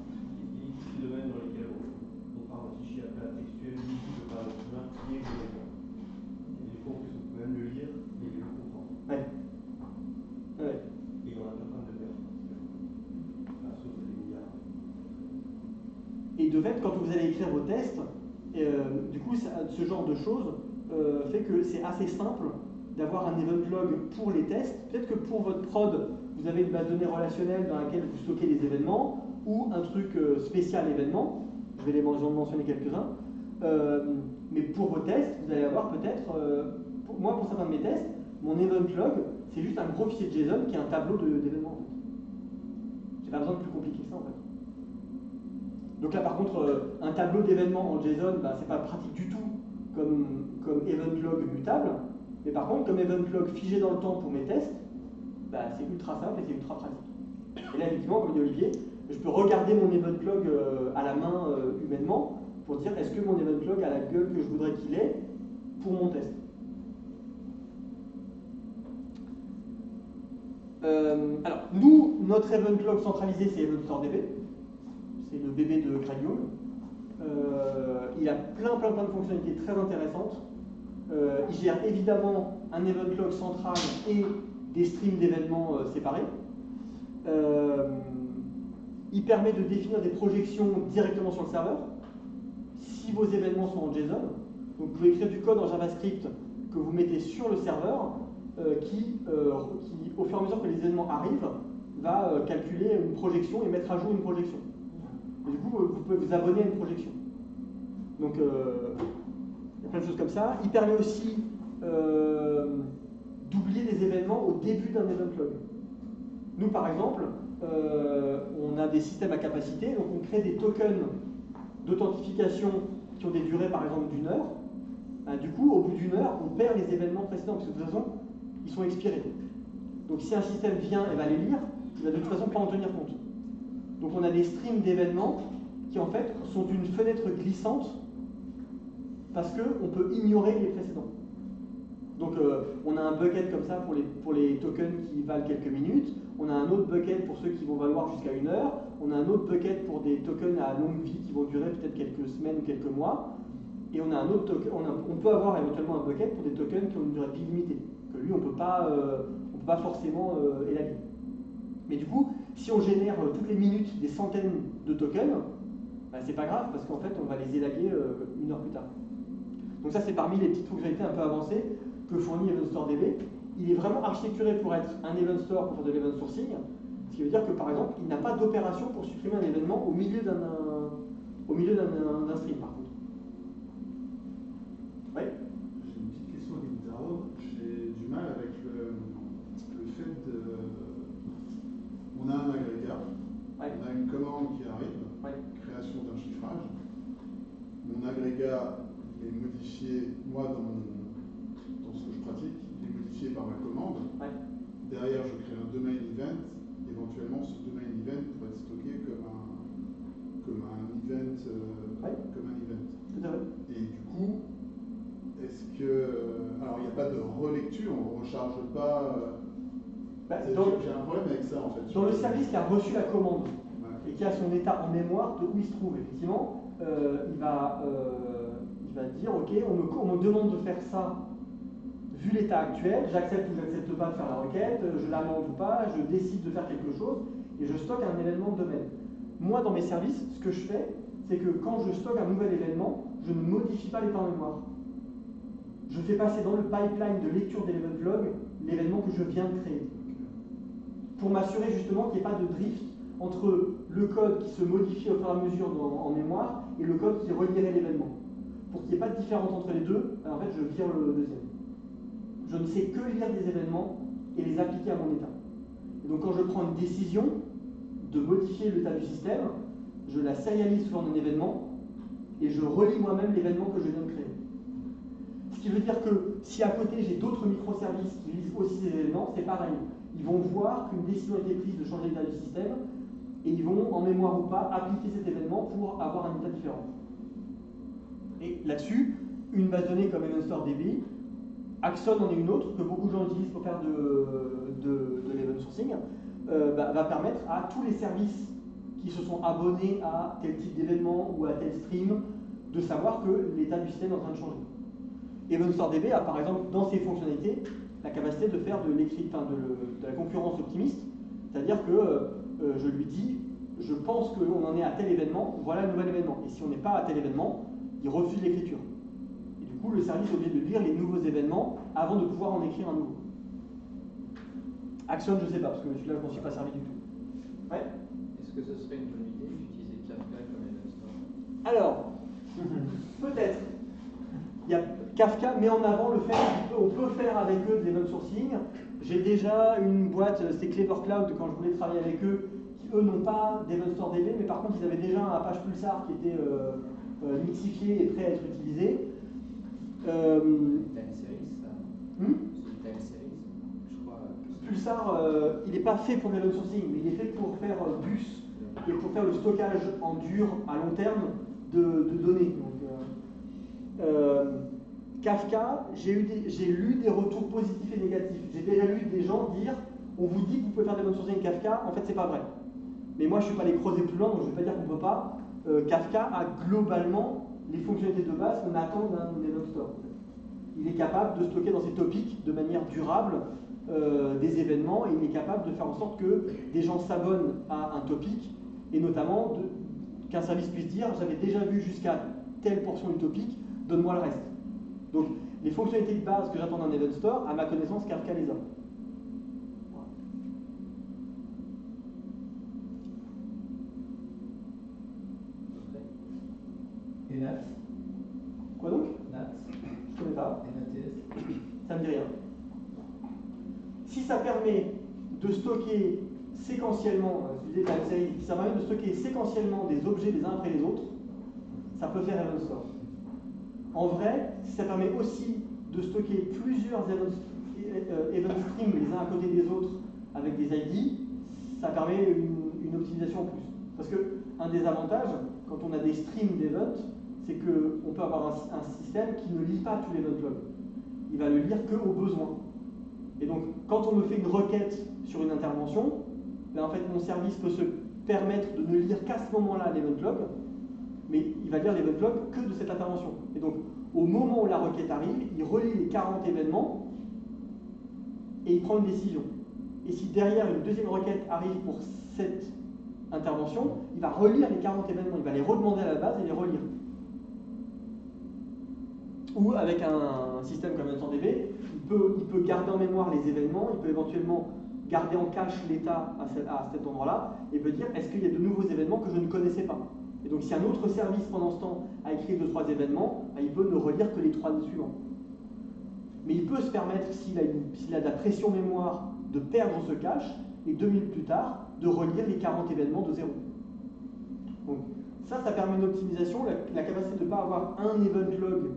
Il y a des domaines dans lesquels on parle d'un fichier à plat textuel visible par l'être humain qui est l'événement. Et des fois, on peut même le lire et le comprendre. Ouais. Ouais. Et on a pas train de le faire. Sauf des milliards. Et de fait, quand vous allez écrire vos tests, du coup, ce genre de choses fait que c'est assez simple d'avoir un event log pour les tests. Peut-être que pour votre prod, vous avez une base de données relationnelle dans laquelle vous stockez les événements, ou un truc spécial événement. Je vais j'en mentionner quelques-uns. Mais pour vos tests, vous allez avoir peut-être, moi pour certains de mes tests, mon event log, c'est juste un gros fichier de JSON qui est un tableau d'événements. J'ai pas besoin de plus compliqué que ça en fait. Donc là par contre, un tableau d'événements en JSON, bah, c'est pas pratique du tout comme event log mutable, mais par contre comme event log figé dans le temps pour mes tests, bah, c'est ultra simple et c'est ultra pratique. Et là effectivement, comme dit Olivier, je peux regarder mon event log à la main humainement pour dire est-ce que mon event log a la gueule que je voudrais qu'il ait pour mon test. Alors, nous, notre event log centralisé, c'est EventStoreDB. C'est le bébé de Craig Young. Il a plein de fonctionnalités très intéressantes. Il gère évidemment un event log central et des streams d'événements séparés. Il permet de définir des projections directement sur le serveur. Si vos événements sont en JSON, donc vous pouvez écrire du code en JavaScript que vous mettez sur le serveur qui, au fur et à mesure que les événements arrivent, va calculer une projection et mettre à jour une projection. Et du coup, vous pouvez vous abonner à une projection. Donc, il y a plein de choses comme ça. Il permet aussi d'oublier des événements au début d'un event log. Nous, par exemple, on a des systèmes à capacité, donc on crée des tokens d'authentification qui ont des durées, par exemple, d'1 heure. Du coup, au bout d'1 heure, on perd les événements précédents, parce que de toute façon, ils sont expirés. Donc si un système vient et va les lire, il va de toute façon pas en tenir compte. Donc on a des streams d'événements qui en fait sont une fenêtre glissante parce qu'on peut ignorer les précédents. Donc on a un bucket comme ça pour les tokens qui valent quelques minutes, on a un autre bucket pour ceux qui vont valoir jusqu'à 1 heure, on a un autre bucket pour des tokens à longue vie qui vont durer peut-être quelques semaines ou quelques mois, et on a un autre token, on peut avoir éventuellement un bucket pour des tokens qui ont une durée de vie limitée, que lui on ne peut pas forcément élaguer. Mais du coup, si on génère toutes les minutes des centaines de tokens, bah, c'est pas grave parce qu'en fait on va les élaguer 1 heure plus tard. Donc ça c'est parmi les petites fonctionnalités un peu avancées que fournit EventStoreDB. Il est vraiment architecturé pour être un event store pour faire de l'event sourcing, ce qui veut dire que par exemple il n'a pas d'opération pour supprimer un événement au milieu d'un stream par contre. Oui. J'ai une petite question à Guitaro. J'ai du mal avec le fait de... On a un agrégat, ouais. On a une commande qui arrive, ouais. Création d'un chiffrage. Mon agrégat est modifié, moi, dans ce que je pratique, il est modifié par ma commande. Ouais. Derrière, je crée un domain event. Éventuellement, ce domain event pourrait être stocké comme un event. Comme un event. Tout à fait. Et du coup, est-ce que. Alors, il n'y a pas de relecture, on ne recharge pas. J'ai un problème avec ça, en fait. Dans le service qui a reçu la commande, Ouais. et qui a son état en mémoire de où il se trouve, effectivement, il va dire, ok, on me demande de faire ça, vu l'état actuel, j'accepte ou j'accepte pas de faire la requête, je l'amende ou pas, je décide de faire quelque chose, et je stocke un événement de domaine. Moi, dans mes services, ce que je fais, c'est que quand je stocke un nouvel événement, je ne modifie pas l'état en mémoire. Je fais passer dans le pipeline de lecture d'Event Log l'événement que je viens de créer. Pour m'assurer justement qu'il n'y ait pas de drift entre le code qui se modifie au fur et à mesure en mémoire et le code qui relierait l'événement. Pour qu'il n'y ait pas de différence entre les deux, en fait, je vire le deuxième. Je ne sais que lire des événements et les appliquer à mon état. Et donc quand je prends une décision de modifier l'état du système, je la sérialise sous forme d'un événement et je relie moi-même l'événement que je viens de créer. Ce qui veut dire que si à côté j'ai d'autres microservices qui lisent aussi ces événements, c'est pareil. Ils vont voir qu'une décision a été prise de changer l'état du système et ils vont, en mémoire ou pas, appliquer cet événement pour avoir un état différent. Et là-dessus, une base de données comme EventStoreDB, Axon en est une autre que beaucoup de gens utilisent pour faire de l'event sourcing, va permettre à tous les services qui se sont abonnés à tel type d'événement ou à tel stream de savoir que l'état du système est en train de changer. EventStoreDB a par exemple dans ses fonctionnalités la capacité de faire de la concurrence optimiste, c'est-à-dire que je lui dis, je pense qu'on en est à tel événement, voilà le nouvel événement. Et si on n'est pas à tel événement, il refuse l'écriture. Et du coup, le service est obligé de lire les nouveaux événements avant de pouvoir en écrire un nouveau. Action, je ne sais pas, parce que celui-là, je ne m'en suis pas servi du tout. Ouais. Est-ce que ce serait une bonne idée d'utiliser Kafka comme event store? Alors, peut-être. Kafka met en avant le fait qu'on peut faire avec eux de l'event sourcing. J'ai déjà une boîte, c'était Clever Cloud, quand je voulais travailler avec eux, qui eux n'ont pas d'EventStoreDB, mais par contre ils avaient déjà un Apache Pulsar qui était mixifié et prêt à être utilisé. Time Series, ça. C'est une Time Series, je crois. Pulsar, il n'est pas fait pour l'event sourcing, mais il est fait pour faire bus et pour faire le stockage en dur à long terme de données. Donc, Kafka, j'ai lu des retours positifs et négatifs. J'ai déjà lu des gens dire on vous dit que vous pouvez faire des event sourcing Kafka, en fait c'est pas vrai. Mais moi je ne suis pas allé creuser plus loin, donc je ne vais pas dire qu'on ne peut pas. Kafka a globalement les fonctionnalités de base qu'on attend d'un event store. Il est capable de stocker dans ses topics de manière durable des événements et il est capable de faire en sorte que des gens s'abonnent à un topic et notamment qu'un service puisse dire j'avais déjà vu jusqu'à telle portion du topic, donne-moi le reste. Donc, les fonctionnalités de base que j'attends d'un event store, à ma connaissance, Kafka les a. Et NAT? Quoi donc? NAT? Je connais pas. NATS? Ça me dit rien. Si ça permet de stocker séquentiellement, si ça permet de stocker séquentiellement des objets les uns après les autres, ça peut faire event store. En vrai, si ça permet aussi de stocker plusieurs event streams les uns à côté des autres avec des ID, ça permet une optimisation en plus. Parce que un des avantages, quand on a des streams d'events, c'est qu'on peut avoir un système qui ne lit pas tous les event logs. Il va le lire que au besoin. Et donc, quand on me fait une requête sur une intervention, ben en fait, mon service peut se permettre de ne lire qu'à ce moment-là l'event log, mais il va lire l'event log que de cette intervention. Et donc, au moment où la requête arrive, il relit les 40 événements et il prend une décision. Et si derrière une deuxième requête arrive pour cette intervention, il va relire les 40 événements, il va les redemander à la base et les relire. Ou avec un système comme EventStoreDB, il peut garder en mémoire les événements, il peut éventuellement garder en cache l'état à cet endroit-là et peut dire est-ce qu'il y a de nouveaux événements que je ne connaissais pas. Et donc si un autre service pendant ce temps a écrit 2-3 événements, il peut ne relire que les 3 suivants. Mais il peut se permettre, s'il a de la pression mémoire, de perdre ce cache et 2 minutes plus tard, de relire les 40 événements de 0. Donc ça permet une optimisation, la capacité de ne pas avoir un event log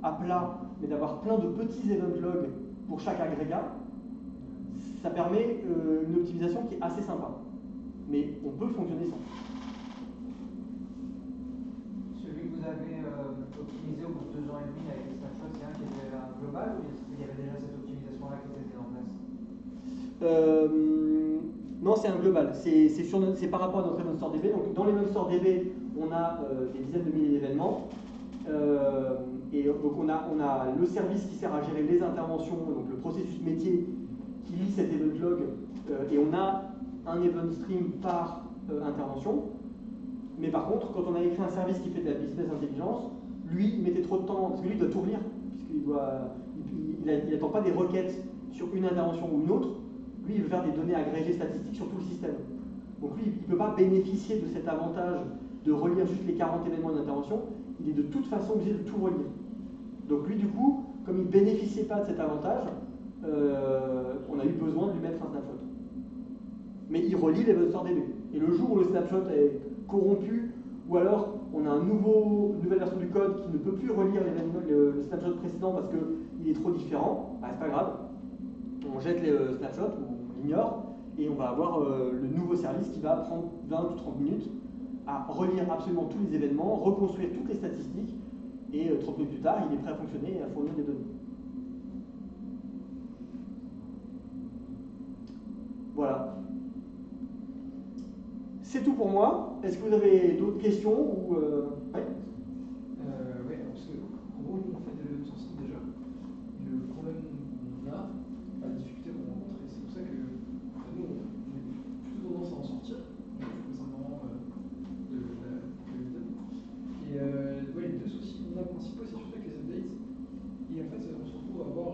à plat, mais d'avoir plein de petits event logs pour chaque agrégat, ça permet une optimisation qui est assez sympa. Mais on peut fonctionner sans. Celui que vous avez optimisé au bout de 2 ans et demi avec les snapshots, c'est un qui était un global ou il y avait déjà cette optimisation-là qui était en place? Non, c'est un global. C'est par rapport à notre Event Store DB. Donc, dans l'Event Store DB, on a des dizaines de milliers d'événements. Et donc, on a le service qui sert à gérer les interventions, donc le processus métier qui lit cet event log. Et on a un event stream par intervention. Mais par contre, quand on a écrit un service qui fait de la business intelligence, lui, il mettait trop de temps, parce que lui, il doit tout lire, puisqu'il n'attend pas des requêtes sur une intervention ou une autre. Lui, il veut faire des données agrégées statistiques sur tout le système. Donc lui, il ne peut pas bénéficier de cet avantage de relire juste les 40 événements d'intervention. Il est de toute façon obligé de tout relire. Donc lui, du coup, comme il ne bénéficiait pas de cet avantage, on a eu besoin de lui mettre un snapshot. Mais il relit l'Event Store DB. Et le jour où le snapshot est corrompu, ou alors on a une nouvelle version du code qui ne peut plus relire le snapshot précédent parce qu'il est trop différent, bah, c'est pas grave. On jette les snapshots, on l'ignore, et on va avoir le nouveau service qui va prendre 20 ou 30 minutes à relire absolument tous les événements, reconstruire toutes les statistiques, et 30 minutes plus tard, il est prêt à fonctionner et à fournir des données. Voilà. C'est tout pour moi. Est-ce que vous avez d'autres questions ou ouais. Oui, parce que en gros, nous on fait des sourcing déjà. Et le problème qu'on a, la difficulté qu'on rencontre, et c'est pour ça que nous on a plutôt tendance à en sortir. Je trouve ça marrant de la méthode. Et ouais, les deux soucis qu'on a principaux, c'est surtout avec les updates. Et en fait, on se retrouve à avoir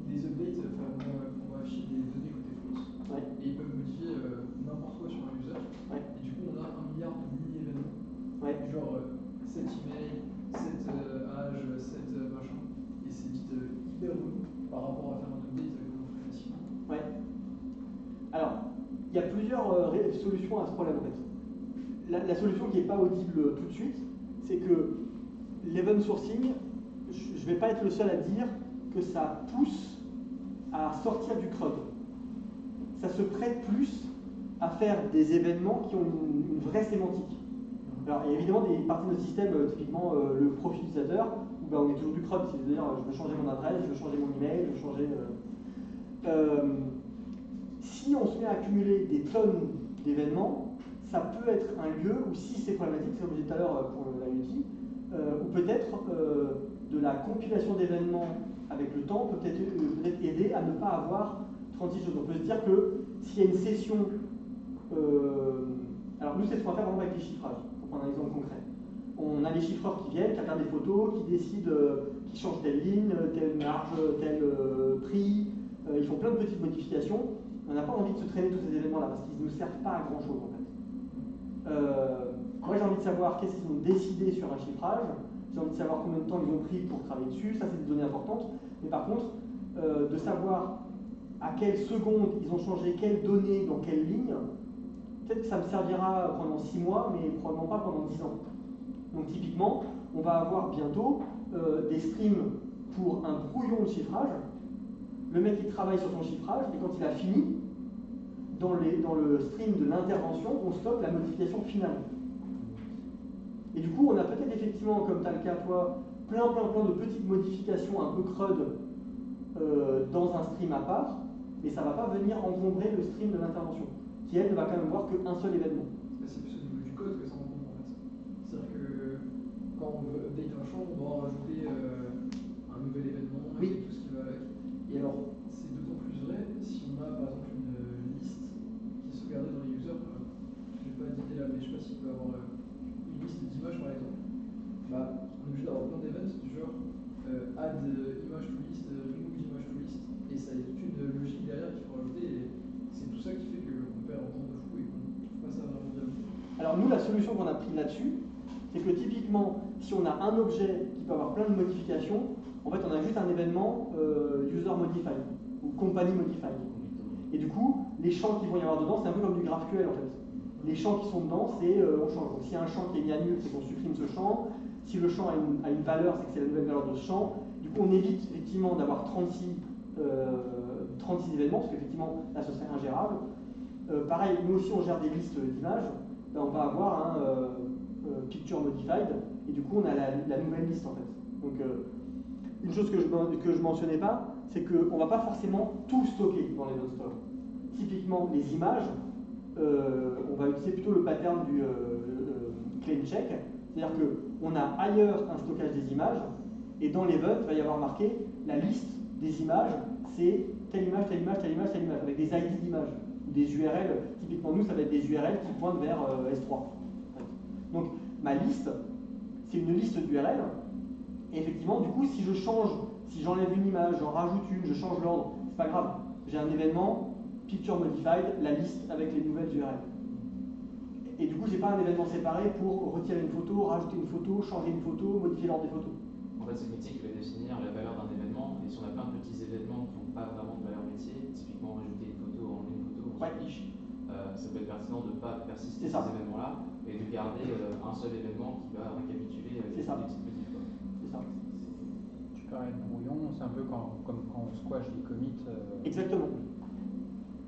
des updates, on va afficher des données côté float. Ouais. Et ils peuvent modifier n'importe quoi sur un user. Ouais. Et du coup, on a 1 milliard de mini-événements. Ouais. Genre 7 emails, 7 âges, 7 machin. Et c'est vite hyper relou par rapport à faire un update comme on fait facilement. Ouais. Alors, il y a plusieurs solutions à ce problème en fait. La solution qui n'est pas audible tout de suite, c'est que l'event sourcing, je ne vais pas être le seul à dire que ça pousse à sortir du CRUD. Ça se prête plus à faire des événements qui ont une vraie sémantique. Alors, il y a évidemment des parties de notre système, typiquement le profil utilisateur, où on est toujours du CRUD, c'est-à-dire je veux changer mon adresse, je veux changer mon email, je veux changer. Si on se met à accumuler des tonnes d'événements, ça peut être un lieu où, si c'est problématique, c'est comme je disais tout à l'heure pour l'IoT, ou peut-être de la compilation d'événements avec le temps peut peut-être aider à ne pas avoir 36 choses. On peut se dire que s'il y a une session, alors nous c'est ce qu'on va faire vraiment avec les chiffrages, pour prendre un exemple concret. On a les chiffreurs qui viennent, qui regardent des photos, qui décident, qui changent telle ligne, telle marge, tel prix, ils font plein de petites modifications. On n'a pas envie de se traîner tous ces événements-là parce qu'ils ne nous servent pas à grand-chose en fait. Moi j'ai envie de savoir qu'est-ce qu'ils ont décidé sur un chiffrage, j'ai envie de savoir combien de temps ils ont pris pour travailler dessus, ça c'est des données importantes, mais par contre, de savoir à quelle seconde ils ont changé quelles données dans quelle ligne, peut-être que ça me servira pendant 6 mois, mais probablement pas pendant 10 ans. Donc typiquement, on va avoir bientôt des streams pour un brouillon de chiffrage. Le mec il travaille sur son chiffrage, et quand il a fini, dans le stream de l'intervention, on stocke la modification finale. Et du coup, on a peut-être effectivement, comme tu as le cas toi, plein de petites modifications un peu CRUD dans un stream à part, mais ça ne va pas venir encombrer le stream de l'intervention, qui elle ne va quand même voir qu'un seul événement. C'est plus au niveau du code que ça encombre en fait. C'est-à-dire que quand on veut update un champ, on doit rajouter un nouvel événement avec tout ce qui va avec. Et alors, c'est d'autant plus vrai si on a par exemple une liste qui est sauvegardée dans les users. Je n'ai pas d'idée là, mais je ne sais pas s'il peut avoir une liste d'images par exemple. Bah, on est obligé d'avoir plein d'events du genre add image to list, remove image to list, et ça y a toute une logique derrière qu'il faut rajouter. Et c'est tout ça qui fait qu'on perd un temps de fou et qu'on ne trouve pas ça vraiment bien. Alors nous, la solution qu'on a prise là-dessus, c'est que typiquement, si on a un objet qui peut avoir plein de modifications, en fait on a juste un événement user modified ou company modified. Et du coup, les champs qui vont y avoir dedans, c'est un peu comme du GraphQL en fait. Les champs qui sont dedans, c'est on change. Donc s'il y a un champ qui est mis à nul, c'est qu'on supprime ce champ. Si le champ a une valeur, c'est que c'est la nouvelle valeur de ce champ. Du coup, on évite effectivement d'avoir 36 événements, parce qu'effectivement, là, ce serait ingérable. Pareil, nous aussi, on gère des listes d'images. Là, on va avoir un picture modified, et du coup, on a la nouvelle liste, en fait. Donc, une chose que je mentionnais pas, c'est qu'on ne va pas forcément tout stocker dans l'event store. Typiquement, les images, on va utiliser plutôt le pattern du claim check, c'est-à-dire qu'on a ailleurs un stockage des images, et dans l'event, il va y avoir marqué la liste des images, c'est telle image, telle image, telle image, telle image, avec des ID d'images, ou des URL. Typiquement, nous, ça va être des URL qui pointent vers S3. Donc, ma liste, c'est une liste d'URL. Et effectivement, du coup, si je change, si j'enlève une image, j'en rajoute une, je change l'ordre, c'est pas grave. J'ai un événement, picture modified, la liste avec les nouvelles URL. Et du coup, j'ai pas un événement séparé pour retirer une photo, rajouter une photo, changer une photo, modifier l'ordre des photos. En fait, c'est le métier qui va définir la valeur d'un événement. Et si on a plein de petits événements qui n'ont pas vraiment de valeur métier, typiquement rajouter une photo, enlever une photo, on s'en fiche, ça peut être pertinent de ne pas persister ces événements-là et de garder un seul événement qui va récapituler les petites modifs. C'est ça. Tu parlais de brouillon, c'est un peu comme quand on squash les commits. Exactement.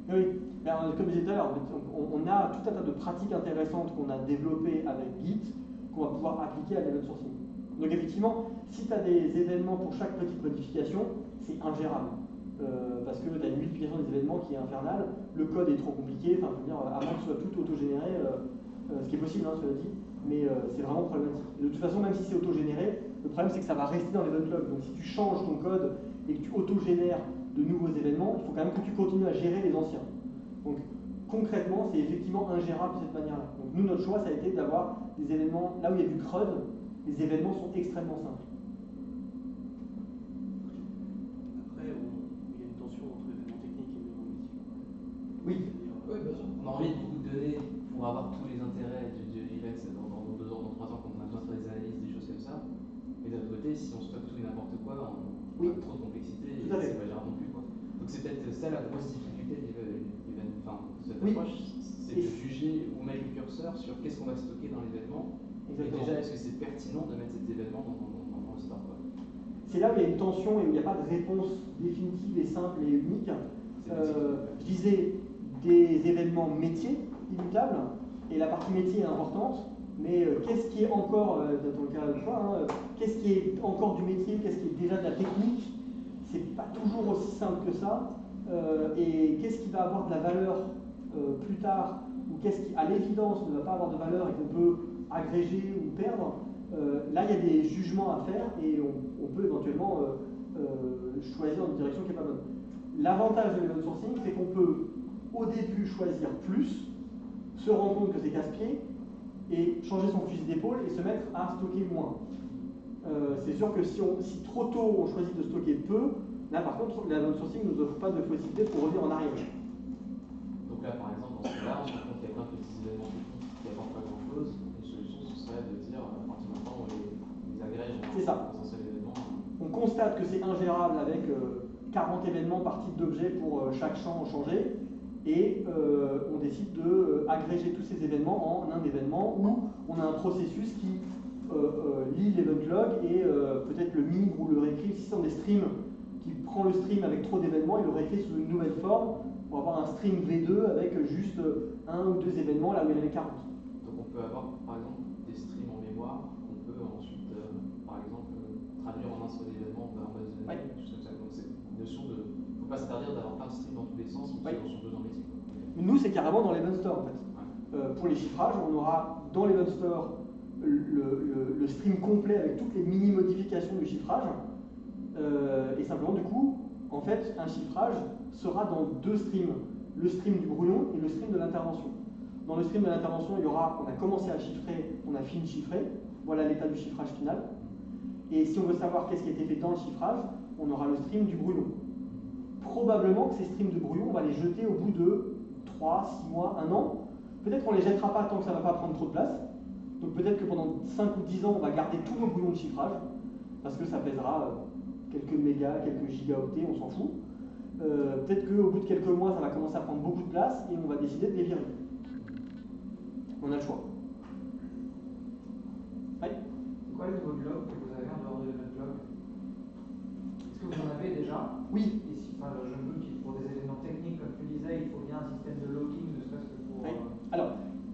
Oui, alors, comme je disais tout à l'heure, on a tout un tas de pratiques intéressantes qu'on a développées avec Git qu'on va pouvoir appliquer à l'event sourcing. Donc effectivement, si tu as des événements pour chaque petite modification, c'est ingérable. Parce que tu as une multiplication des événements qui est infernale, le code est trop compliqué, enfin, je veux dire, avant que ce soit tout autogénéré, ce qui est possible, cela dit, mais c'est vraiment problématique. Et de toute façon, même si c'est autogénéré, le problème c'est que ça va rester dans l'event log. Donc si tu changes ton code et que tu autogénères de nouveaux événements, il faut quand même que tu continues à gérer les anciens. Donc concrètement, c'est effectivement ingérable de cette manière-là. Donc nous, notre choix, ça a été d'avoir des événements, là où il y a du CRUD, les événements sont extrêmement simples. Après, il y a une tension entre l'événement technique et l'événement métier. Oui. Oui, bien sûr. On a envie de beaucoup de données pour avoir tous les intérêts de l'event dans 2 ans, dans 3 ans, quand on a besoin de faire des analyses, des choses comme ça. Mais d'un autre côté, si on stocke tout et n'importe quoi, on a trop de complexité et c'est pas gérable non plus. Donc c'est peut-être ça la grosse difficulté de cette approche, c'est de juger où mettre le curseur sur qu'est-ce qu'on va stocker dans l'événement. Et déjà, est-ce que c'est pertinent de mettre cet événement dans le store? C'est là où il y a une tension et où il n'y a pas de réponse définitive et simple et unique. Je disais des événements métiers immutables, et la partie métier est importante, mais qu'est-ce qui est encore, dans le cas de toi, qu'est-ce qui est encore du métier, qu'est-ce qui est déjà de la technique, c'est pas toujours aussi simple que ça, et qu'est-ce qui va avoir de la valeur plus tard, ou qu'est-ce qui, à l'évidence, ne va pas avoir de valeur et qu'on peut agréger ou perdre, là il y a des jugements à faire et on peut éventuellement choisir une direction qui n'est pas bonne. L'avantage de l'event sourcing, c'est qu'on peut au début choisir plus, se rendre compte que c'est casse-pied et changer son fusil d'épaule et se mettre à stocker moins. C'est sûr que si trop tôt on choisit de stocker peu, là par contre l'event sourcing ne nous offre pas de possibilité pour revenir en arrière. Donc là par exemple dans ce cas-là, on se rend compte qu'il y a plein de petits événements techniques qui n'apportent pas grand-chose. Une solution ce serait de dire à partir de maintenant on les agrège dans un seul événement. On constate que c'est ingérable avec 40 événements par type d'objet pour chaque champ changé, et on décide d'agréger tous ces événements en un événement où on a un processus qui lit l'event log et peut-être le migre ou le réécrit. Si c'est dans des streams, qui prend le stream avec trop d'événements et le réécrit sous une nouvelle forme pour avoir un stream V2 avec juste 1 ou 2 événements là où il y en avait 40. Donc on peut avoir par exemple des streams en mémoire qu'on peut ensuite par exemple traduire en un seul événement en base de données, tout comme ça. Donc c'est une notion de. Il ne faut pas s'interdire d'avoir plein de streams dans tous les sens, mais c'est une notion de dans le métier. Nous, c'est carrément dans l'event store en fait. Pour les chiffrages, on aura dans l'event store le stream complet avec toutes les mini-modifications du chiffrage. Et simplement, du coup, en fait, un chiffrage sera dans 2 streams. Le stream du brouillon et le stream de l'intervention. Dans le stream de l'intervention, on a commencé à chiffrer, on a fini de chiffrer. Voilà l'état du chiffrage final. Et si on veut savoir qu'est-ce qui a été fait dans le chiffrage, on aura le stream du brouillon. Probablement que ces streams de brouillon, on va les jeter au bout de 3, 6 mois, 1 an. Peut-être qu'on ne les jettera pas tant que ça ne va pas prendre trop de place. Donc peut-être que pendant 5 ou 10 ans, on va garder tous nos brouillons de chiffrage, parce que ça pèsera quelques mégas, quelques gigaoctets, on s'en fout. Peut-être qu'au bout de quelques mois, ça va commencer à prendre beaucoup de place et on va décider de les virer. On a le choix. C'est quoi les nouveaux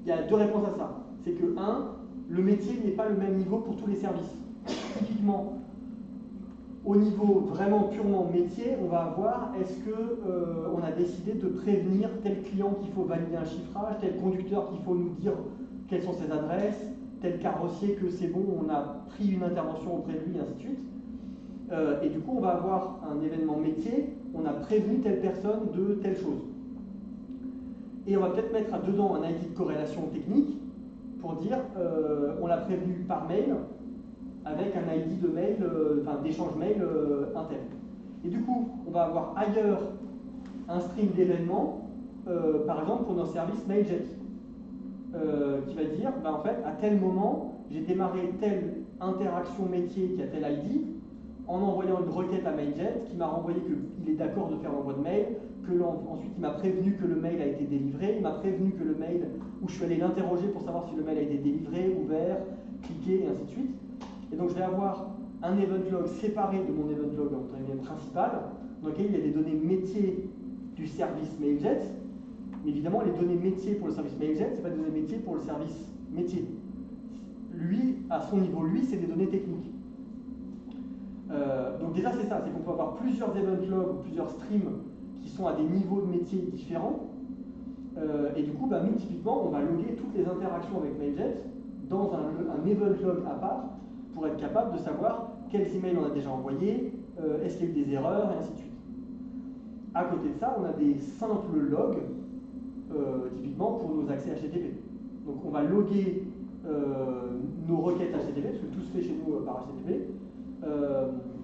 il y a deux réponses à ça. C'est que, le métier n'est pas le même niveau pour tous les services. Typiquement, au niveau vraiment purement métier, on va avoir, est-ce qu'on a décidé de prévenir tel client qu'il faut valider un chiffrage, tel conducteur qu'il faut nous dire quelles sont ses adresses, tel carrossier que c'est bon, on a pris une intervention auprès de lui, et ainsi de suite. Et du coup, on va avoir un événement métier, on a prévenu telle personne de telle chose. Et on va peut-être mettre dedans un ID de corrélation technique pour dire, on l'a prévenu par mail, avec un ID de mail, d'échange mail interne. Et du coup, on va avoir ailleurs un stream d'événements, par exemple pour nos services MailJet, qui va dire, en fait, à tel moment, j'ai démarré telle interaction métier qui a tel ID, en envoyant une requête à MailJet, qui m'a renvoyé qu'il est d'accord de faire l'envoi de mail, ensuite il m'a prévenu que le mail a été délivré, il m'a prévenu que le mail, où je suis allé l'interroger pour savoir si le mail a été délivré, ouvert, cliqué, et ainsi de suite. Et donc je vais avoir un event log séparé de mon event log principal, dans lequel il y a des données métiers du service MailJet. Mais évidemment, les données métiers pour le service MailJet, ce n'est pas des données métiers pour le service métier. Lui, à son niveau, c'est des données techniques. Donc déjà, c'est ça, c'est qu'on peut avoir plusieurs event logs, plusieurs streams qui sont à des niveaux de métier différents. Et du coup, nous, typiquement, on va loguer toutes les interactions avec MailJet dans un event log à part, pour être capable de savoir quels emails on a déjà envoyés, est-ce qu'il y a eu des erreurs, et ainsi de suite. À côté de ça, on a des simples logs, typiquement pour nos accès HTTP. Donc on va loguer nos requêtes HTTP, parce que tout se fait chez nous par HTTP.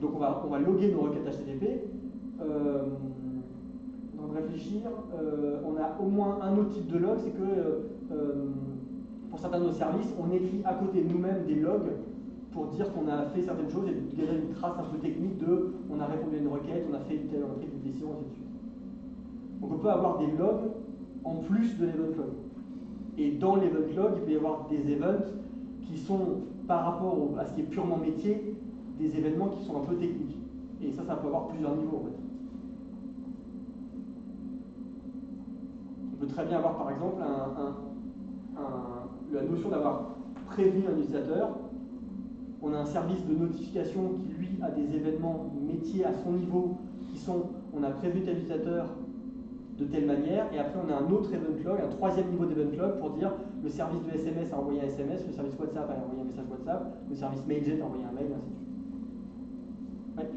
Donc on va loguer nos requêtes HTTP. Dans de réfléchir, on a au moins un autre type de log, c'est que pour certains de nos services, on écrit à côté de nous-mêmes des logs pour dire qu'on a fait certaines choses et déjà une trace un peu technique de on a répondu à une requête, on a fait telle décision, ainsi de suite. Donc on peut avoir des logs en plus de l'event log. Et dans l'event log, il peut y avoir des events qui sont, par rapport à ce qui est purement métier, des événements qui sont un peu techniques. Et ça peut avoir plusieurs niveaux en fait. On peut très bien avoir par exemple la notion d'avoir prévenu un utilisateur. On a un service de notification qui, lui, a des événements métiers à son niveau qui sont, on a prévenu tel utilisateur de telle manière, et après on a un autre event log, un troisième niveau d'event log pour dire le service de SMS a envoyé un SMS, le service WhatsApp a envoyé un message WhatsApp, le service MailJet a envoyé un mail, et ainsi de suite. Ouais.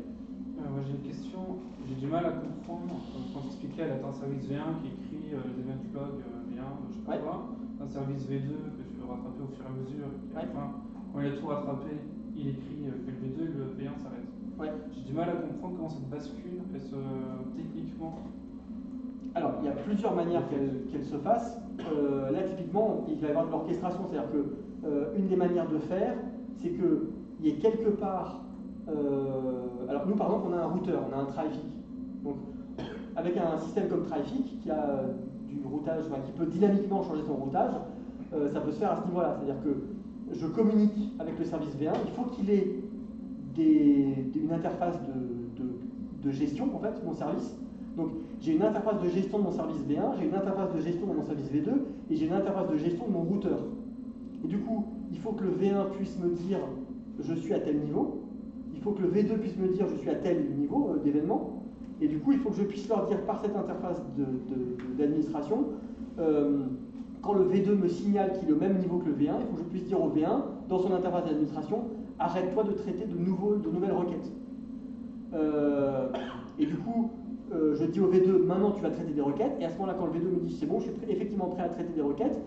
Moi j'ai une question, j'ai du mal à comprendre quand tu expliquais, là tu as un service V1 qui écrit les event log V1, je sais pas quoi, un service V2 que tu peux rattraper au fur et à mesure, et à la fin, quand il a tout rattrapé, il écrit que le V2 et le V1 s'arrêtent. J'ai du mal à comprendre comment cette bascule techniquement. Alors, il y a plusieurs manières qu'elle se fasse. Là, typiquement, il va y avoir de l'orchestration, c'est-à-dire que une des manières de faire, c'est qu'il y ait quelque part. Alors, nous, par exemple, on a un routeur, on a un Traffic. Donc, avec un système comme Traffic qui a du routage, qui peut dynamiquement changer son routage, ça peut se faire à ce niveau-là. C'est-à-dire que je communique avec le service V1, il faut qu'il ait une interface de gestion, en fait, mon service. Donc, j'ai une interface de gestion de mon service V1, j'ai une interface de gestion de mon service V2, et j'ai une interface de gestion de mon routeur. Et du coup, il faut que le V1 puisse me dire je suis à tel niveau, il faut que le V2 puisse me dire je suis à tel niveau d'événement, et du coup, il faut que je puisse leur dire par cette interface d'administration, quand le V2 me signale qu'il est au même niveau que le V1, il faut que je puisse dire au V1, dans son interface d'administration, arrête-toi de traiter de nouvelles requêtes. Et du coup, je dis au V2, maintenant tu vas traiter des requêtes, et à ce moment-là, quand le V2 me dit c'est bon, je suis effectivement prêt à traiter des requêtes,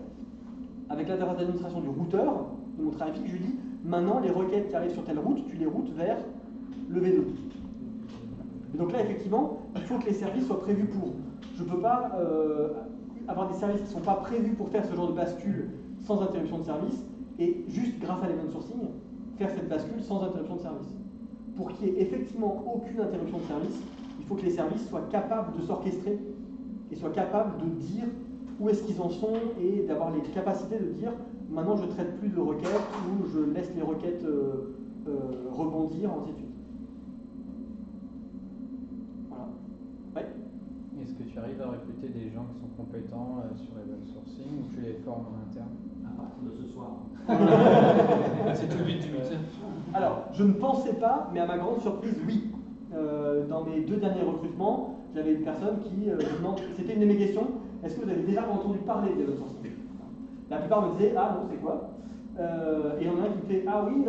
avec l'interface d'administration du routeur, de mon Traffic, je lui dis, maintenant les requêtes qui arrivent sur telle route, tu les routes vers le V2. Et donc là, effectivement, il faut que les services soient prévus pour. Je ne peux pas avoir des services qui ne sont pas prévus pour faire ce genre de bascule sans interruption de service, et juste grâce à l'event sourcing, faire cette bascule sans interruption de service. Pour qu'il n'y ait effectivement aucune interruption de service, il faut que les services soient capables de s'orchestrer et soient capables de dire où est-ce qu'ils en sont et d'avoir les capacités de dire maintenant je ne traite plus de requêtes ou je laisse les requêtes rebondir, ainsi de suite. Voilà. Ouais. Est-ce que tu arrives à recruter des gens qui sont compétents sur l'event sourcing ou tu les formes forme en interne? À partir de ce soir. C'est tout le but du métier. Alors, je ne pensais pas, mais à ma grande surprise, oui. Dans mes 2 derniers recrutements, j'avais une personne qui c'était une de mes questions, est-ce que vous avez déjà entendu parler de l'open sourcing? La plupart me disaient, ah non, c'est quoi? Et il y en a un qui me fait, ah oui,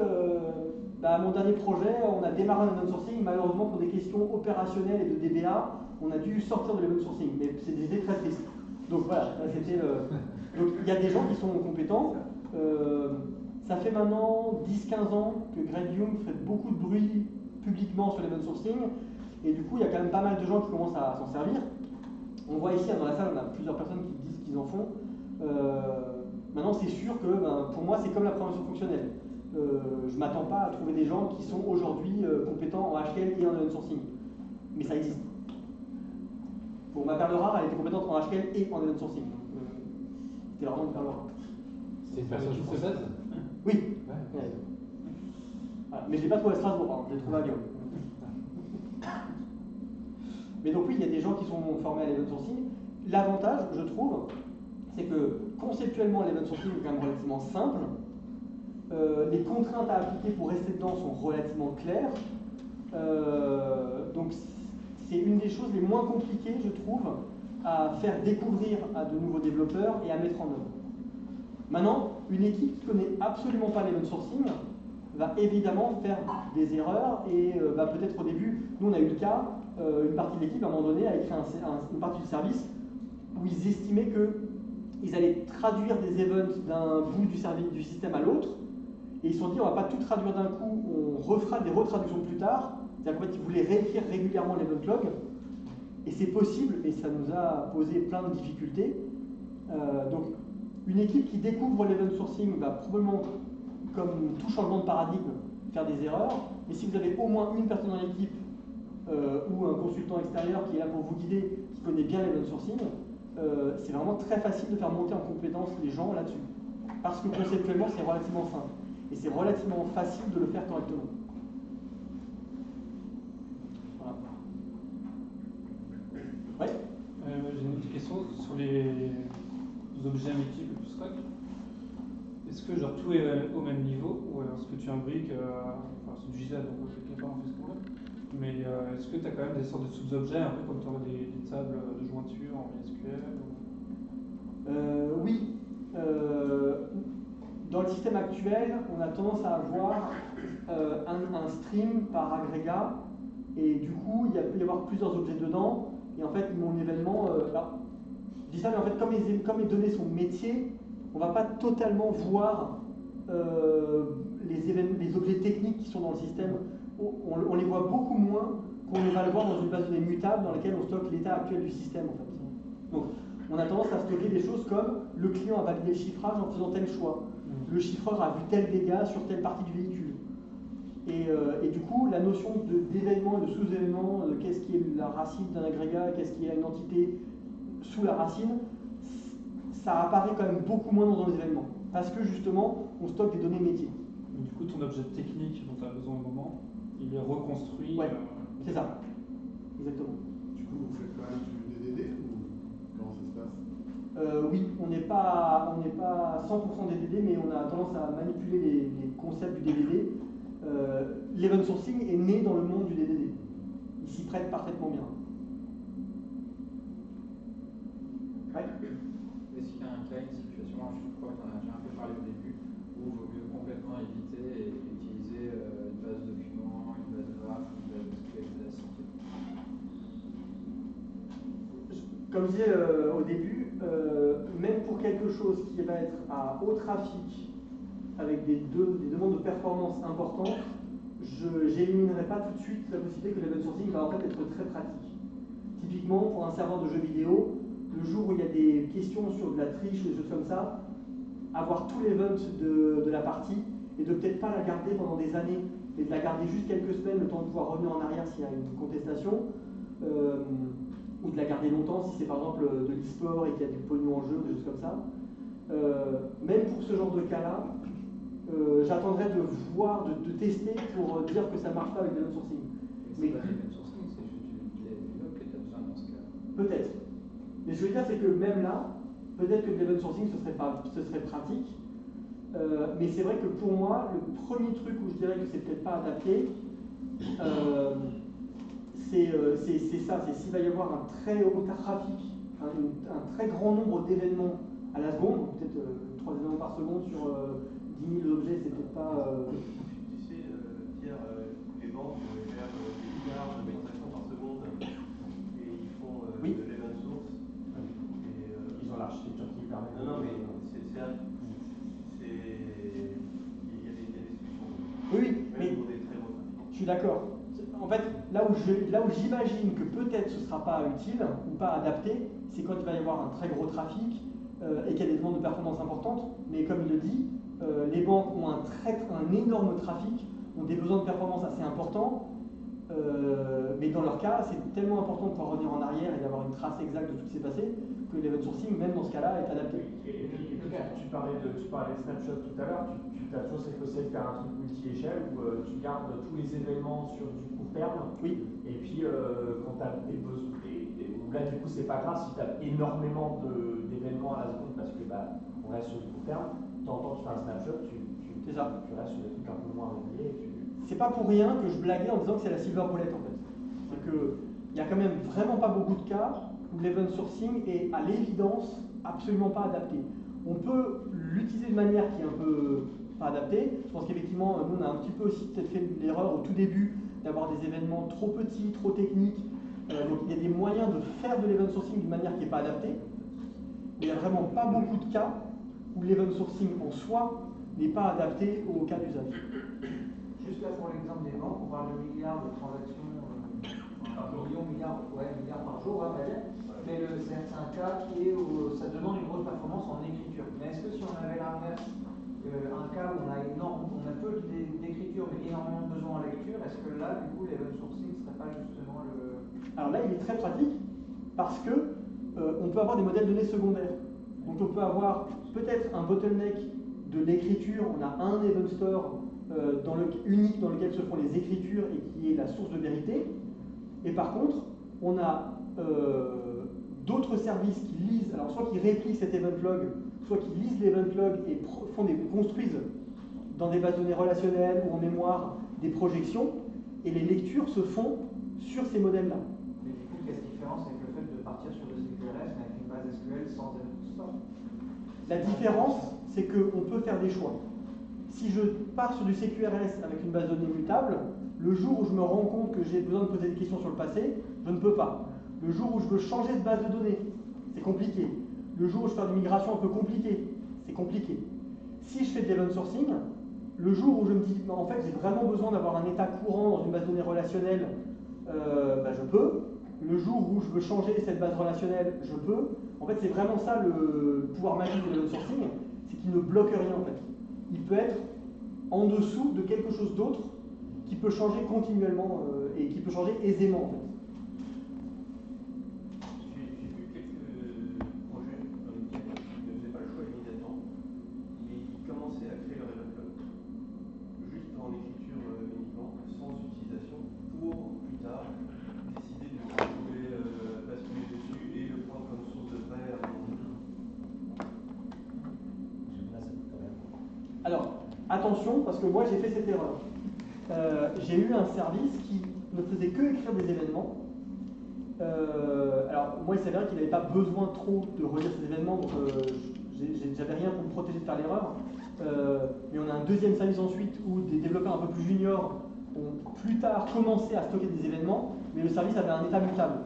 mon dernier projet, on a démarré un open sourcing, malheureusement pour des questions opérationnelles et de DBA, on a dû sortir de l'open sourcing, mais c'était très triste. Donc voilà, c'était donc il y a des gens qui sont compétents. Ça fait maintenant 10-15 ans que Greg Young fait beaucoup de bruit publiquement sur l'open sourcing, et du coup il y a quand même pas mal de gens qui commencent à s'en servir. On voit ici dans la salle, on a plusieurs personnes qui disent qu'ils en font. Maintenant c'est sûr que pour moi c'est comme la programmation fonctionnelle. Je ne m'attends pas à trouver des gens qui sont aujourd'hui compétents en HTML et en open sourcing. Mais ça existe. Pour ma perle rare, elle était compétente en HTML et en open sourcing. C'était vraiment une perle rare. C'est une personne française? Oui. Ouais. Voilà. Mais je ne l'ai pas trouvé à Strasbourg, je l'ai trouvé à Lyon. Mais donc oui, il y a des gens qui sont formés à l'open sourcing. L'avantage, je trouve, c'est que conceptuellement, l'open sourcing est quand même relativement simple. Les contraintes à appliquer pour rester dedans sont relativement claires. Donc c'est une des choses les moins compliquées, je trouve, à faire découvrir à de nouveaux développeurs et à mettre en œuvre. Maintenant, une équipe qui ne connaît absolument pas l'open sourcing va évidemment faire des erreurs et peut-être au début, nous on a eu le cas, une partie de l'équipe à un moment donné a écrit une partie du service où ils estimaient qu'ils allaient traduire des events d'un bout du système à l'autre, et ils se sont dit on ne va pas tout traduire d'un coup, on refera des retraductions plus tard. C'est-à-dire qu'en fait ils voulaient réécrire régulièrement l'event log, et c'est possible, mais ça nous a posé plein de difficultés. Donc une équipe qui découvre l'event sourcing va probablement, comme tout changement de paradigme, faire des erreurs, mais si vous avez au moins une personne dans l'équipe ou un consultant extérieur qui est là pour vous guider, qui connaît bien l'event sourcing, c'est vraiment très facile de faire monter en compétence les gens là-dessus. Parce que conceptuellement, c'est relativement simple. Et c'est relativement facile de le faire correctement. Voilà. Ouais. J'ai une petite question sur les objets multiples du stack. Est-ce que genre tout est au même niveau, ou alors est-ce que tu imbriques, c'est du JSON, donc quelque part on fait ce qu'on veut, mais est-ce que tu as quand même des sortes de sous-objets, un peu comme tu aurais des tables de jointure en MySQL Oui. Dans le système actuel, on a tendance à avoir un stream par agrégat, et du coup, il peut y avoir plusieurs objets dedans, et en fait, mon événement... je dis ça, mais en fait, comme les données sont métiers, on ne va pas totalement voir les objets techniques qui sont dans le système. On les voit beaucoup moins qu'on ne va le voir dans une base de données mutable dans laquelle on stocke l'état actuel du système. En fait. Donc, on a tendance à stocker des choses comme le client a validé le chiffrage en faisant tel choix. Le chiffreur a vu tel dégât sur telle partie du véhicule. Et du coup, la notion d'événement et de sous-événement, de qu'est-ce qui est la racine d'un agrégat, qu'est-ce qui est une entité sous la racine, ça apparaît quand même beaucoup moins dans les événements. Parce que justement, on stocke des données métiers. Du coup, ton objet technique dont tu as besoin au moment, il est reconstruit. Ouais, c'est ça. Exactement. Du coup, vous faites quand même du DDD ou comment ça se passe? Oui, on n'est pas 100% DDD, mais on a tendance à manipuler les concepts du DDD. L'event sourcing est né dans le monde du DDD. Il s'y prête parfaitement bien. Ouais. Est-ce qu'il y a un cas, une situation, je crois qu'on a déjà un peu parlé au début, où il vaut mieux complètement éviter et utiliser une base de documents, une base de graphes, une base de SQL de la sortie? Comme je disais au début, même pour quelque chose qui va être à haut trafic, avec des demandes de performance importantes, je n'éliminerai pas tout de suite la possibilité que l'event sourcing va en fait être très pratique. Typiquement, pour un serveur de jeux vidéo, le jour où il y a des questions sur de la triche ou des choses comme ça, avoir tout l'event de la partie et de peut-être pas la garder pendant des années, et de la garder juste quelques semaines, le temps de pouvoir revenir en arrière s'il y a une contestation, ou de la garder longtemps si c'est par exemple de l'e-sport et qu'il y a du pognon en jeu, des choses comme ça. Même pour ce genre de cas-là, j'attendrai de voir, de tester pour dire que ça ne marche pas avec l'event sourcing. Mais pas l'event sourcing, c'est juste du log que tu as besoin dans ce cas. Peut-être. Mais ce que je veux dire, c'est que même là, peut-être que l'event sourcing ce serait pratique. Mais c'est vrai que pour moi, le premier truc où je dirais que c'est peut-être pas adapté, c'est ça, c'est s'il va y avoir un très haut trafic, un très grand nombre d'événements à la seconde, peut-être 3 événements par seconde sur 10 000 objets, c'est peut-être pas... Tu sais, Pierre, les banques gèrent des milliards de transactions par seconde et ils font de l'event source. Et, ils ont l'architecture qui permet. Non, mais il y a des solutions. Oui, même mais pour des très gros trafics. je suis d'accord. En fait, là où j'imagine que peut-être ce ne sera pas utile ou pas adapté, c'est quand il va y avoir un très gros trafic et qu'il y a des demandes de performance importantes. Mais comme il le dit, les banques ont un énorme trafic, ont des besoins de performance assez importants. Mais dans leur cas, c'est tellement important de pouvoir revenir en arrière et d'avoir une trace exacte de tout ce qui s'est passé que l'event sourcing, même dans ce cas-là, est adapté. Et puis tu parlais de snapshot tout à l'heure, tu as toujours cette possibilité de faire un truc multi-échelle où tu gardes tous les événements sur du court terme. Oui. Et puis quand tu as des besoins, là du coup c'est pas grave si tu as énormément d'événements à la seconde parce que on reste sur du court terme. De temps en temps tu fais un snapshot, tu restes sur des trucs un peu moins réguliers. C'est pas pour rien que je blaguais en disant que c'est la silver bullet en fait. C'est qu'il n'y a quand même vraiment pas beaucoup de cas où l'event sourcing est à l'évidence absolument pas adapté. On peut l'utiliser de manière qui est un peu pas adaptée. Je pense qu'effectivement, nous on a un petit peu aussi peut-être fait l'erreur au tout début d'avoir des événements trop petits, trop techniques. Donc il y a des moyens de faire de l'event sourcing d'une manière qui n'est pas adaptée. Mais il n'y a vraiment pas beaucoup de cas où l'event sourcing en soi n'est pas adapté au cas d'usage. Juste là pour l'exemple des banques, on parle de milliards de transactions, milliards par jour, on va dire. Mais c'est un cas qui est où ça demande une grosse performance en écriture. Mais est-ce que si on avait l'inverse, un cas où on a peu d'écriture mais énormément de besoin en lecture, est-ce que là, du coup, l'event sourcing ne serait pas justement le... Alors là, il est très pratique parce que on peut avoir des modèles de données secondaires. Donc on peut avoir peut-être un bottleneck de l'écriture, on a un event store unique dans lequel se font les écritures et qui est la source de vérité. Et par contre, on a d'autres services qui lisent, alors soit qui répliquent cet event log, soit qui lisent l'event log et construisent dans des bases de données relationnelles ou en mémoire des projections, et les lectures se font sur ces modèles-là. Mais du coup, qu'est-ce qui différence avec le fait de partir sur des CQRS mais avec une base SQL sans event store? La différence, c'est qu'on peut faire des choix. Si je pars sur du CQRS avec une base de données mutable, le jour où je me rends compte que j'ai besoin de poser des questions sur le passé, je ne peux pas. Le jour où je veux changer de base de données, c'est compliqué. Le jour où je fais une migration un peu compliquée, c'est compliqué. Si je fais de l'event sourcing, le jour où je me dis, en fait, j'ai vraiment besoin d'avoir un état courant dans une base de données relationnelle, je peux. Le jour où je veux changer cette base relationnelle, je peux. En fait, c'est vraiment ça le pouvoir magique de l'event sourcing, c'est qu'il ne bloque rien en fait. Il peut être en dessous de quelque chose d'autre qui peut changer continuellement et qui peut changer aisément en fait. J'ai vu quelques projets dans lesquels ils ne faisaient pas le choix immédiatement, mais ils commençaient à créer leur event log, juste en écriture uniquement, sans utilisation, pour plus tard décider de si on voulait basculer dessus et le prendre comme source de vrai à un moment donné. Alors, attention, parce que moi j'ai fait cette erreur. J'ai eu un service qui ne faisait que écrire des événements. Alors, moi il s'avère qu'il n'avait pas besoin trop de relire ces événements, donc j'avais rien pour me protéger de faire l'erreur. Mais on a un deuxième service ensuite où des développeurs un peu plus juniors ont plus tard commencé à stocker des événements, mais le service avait un état mutable.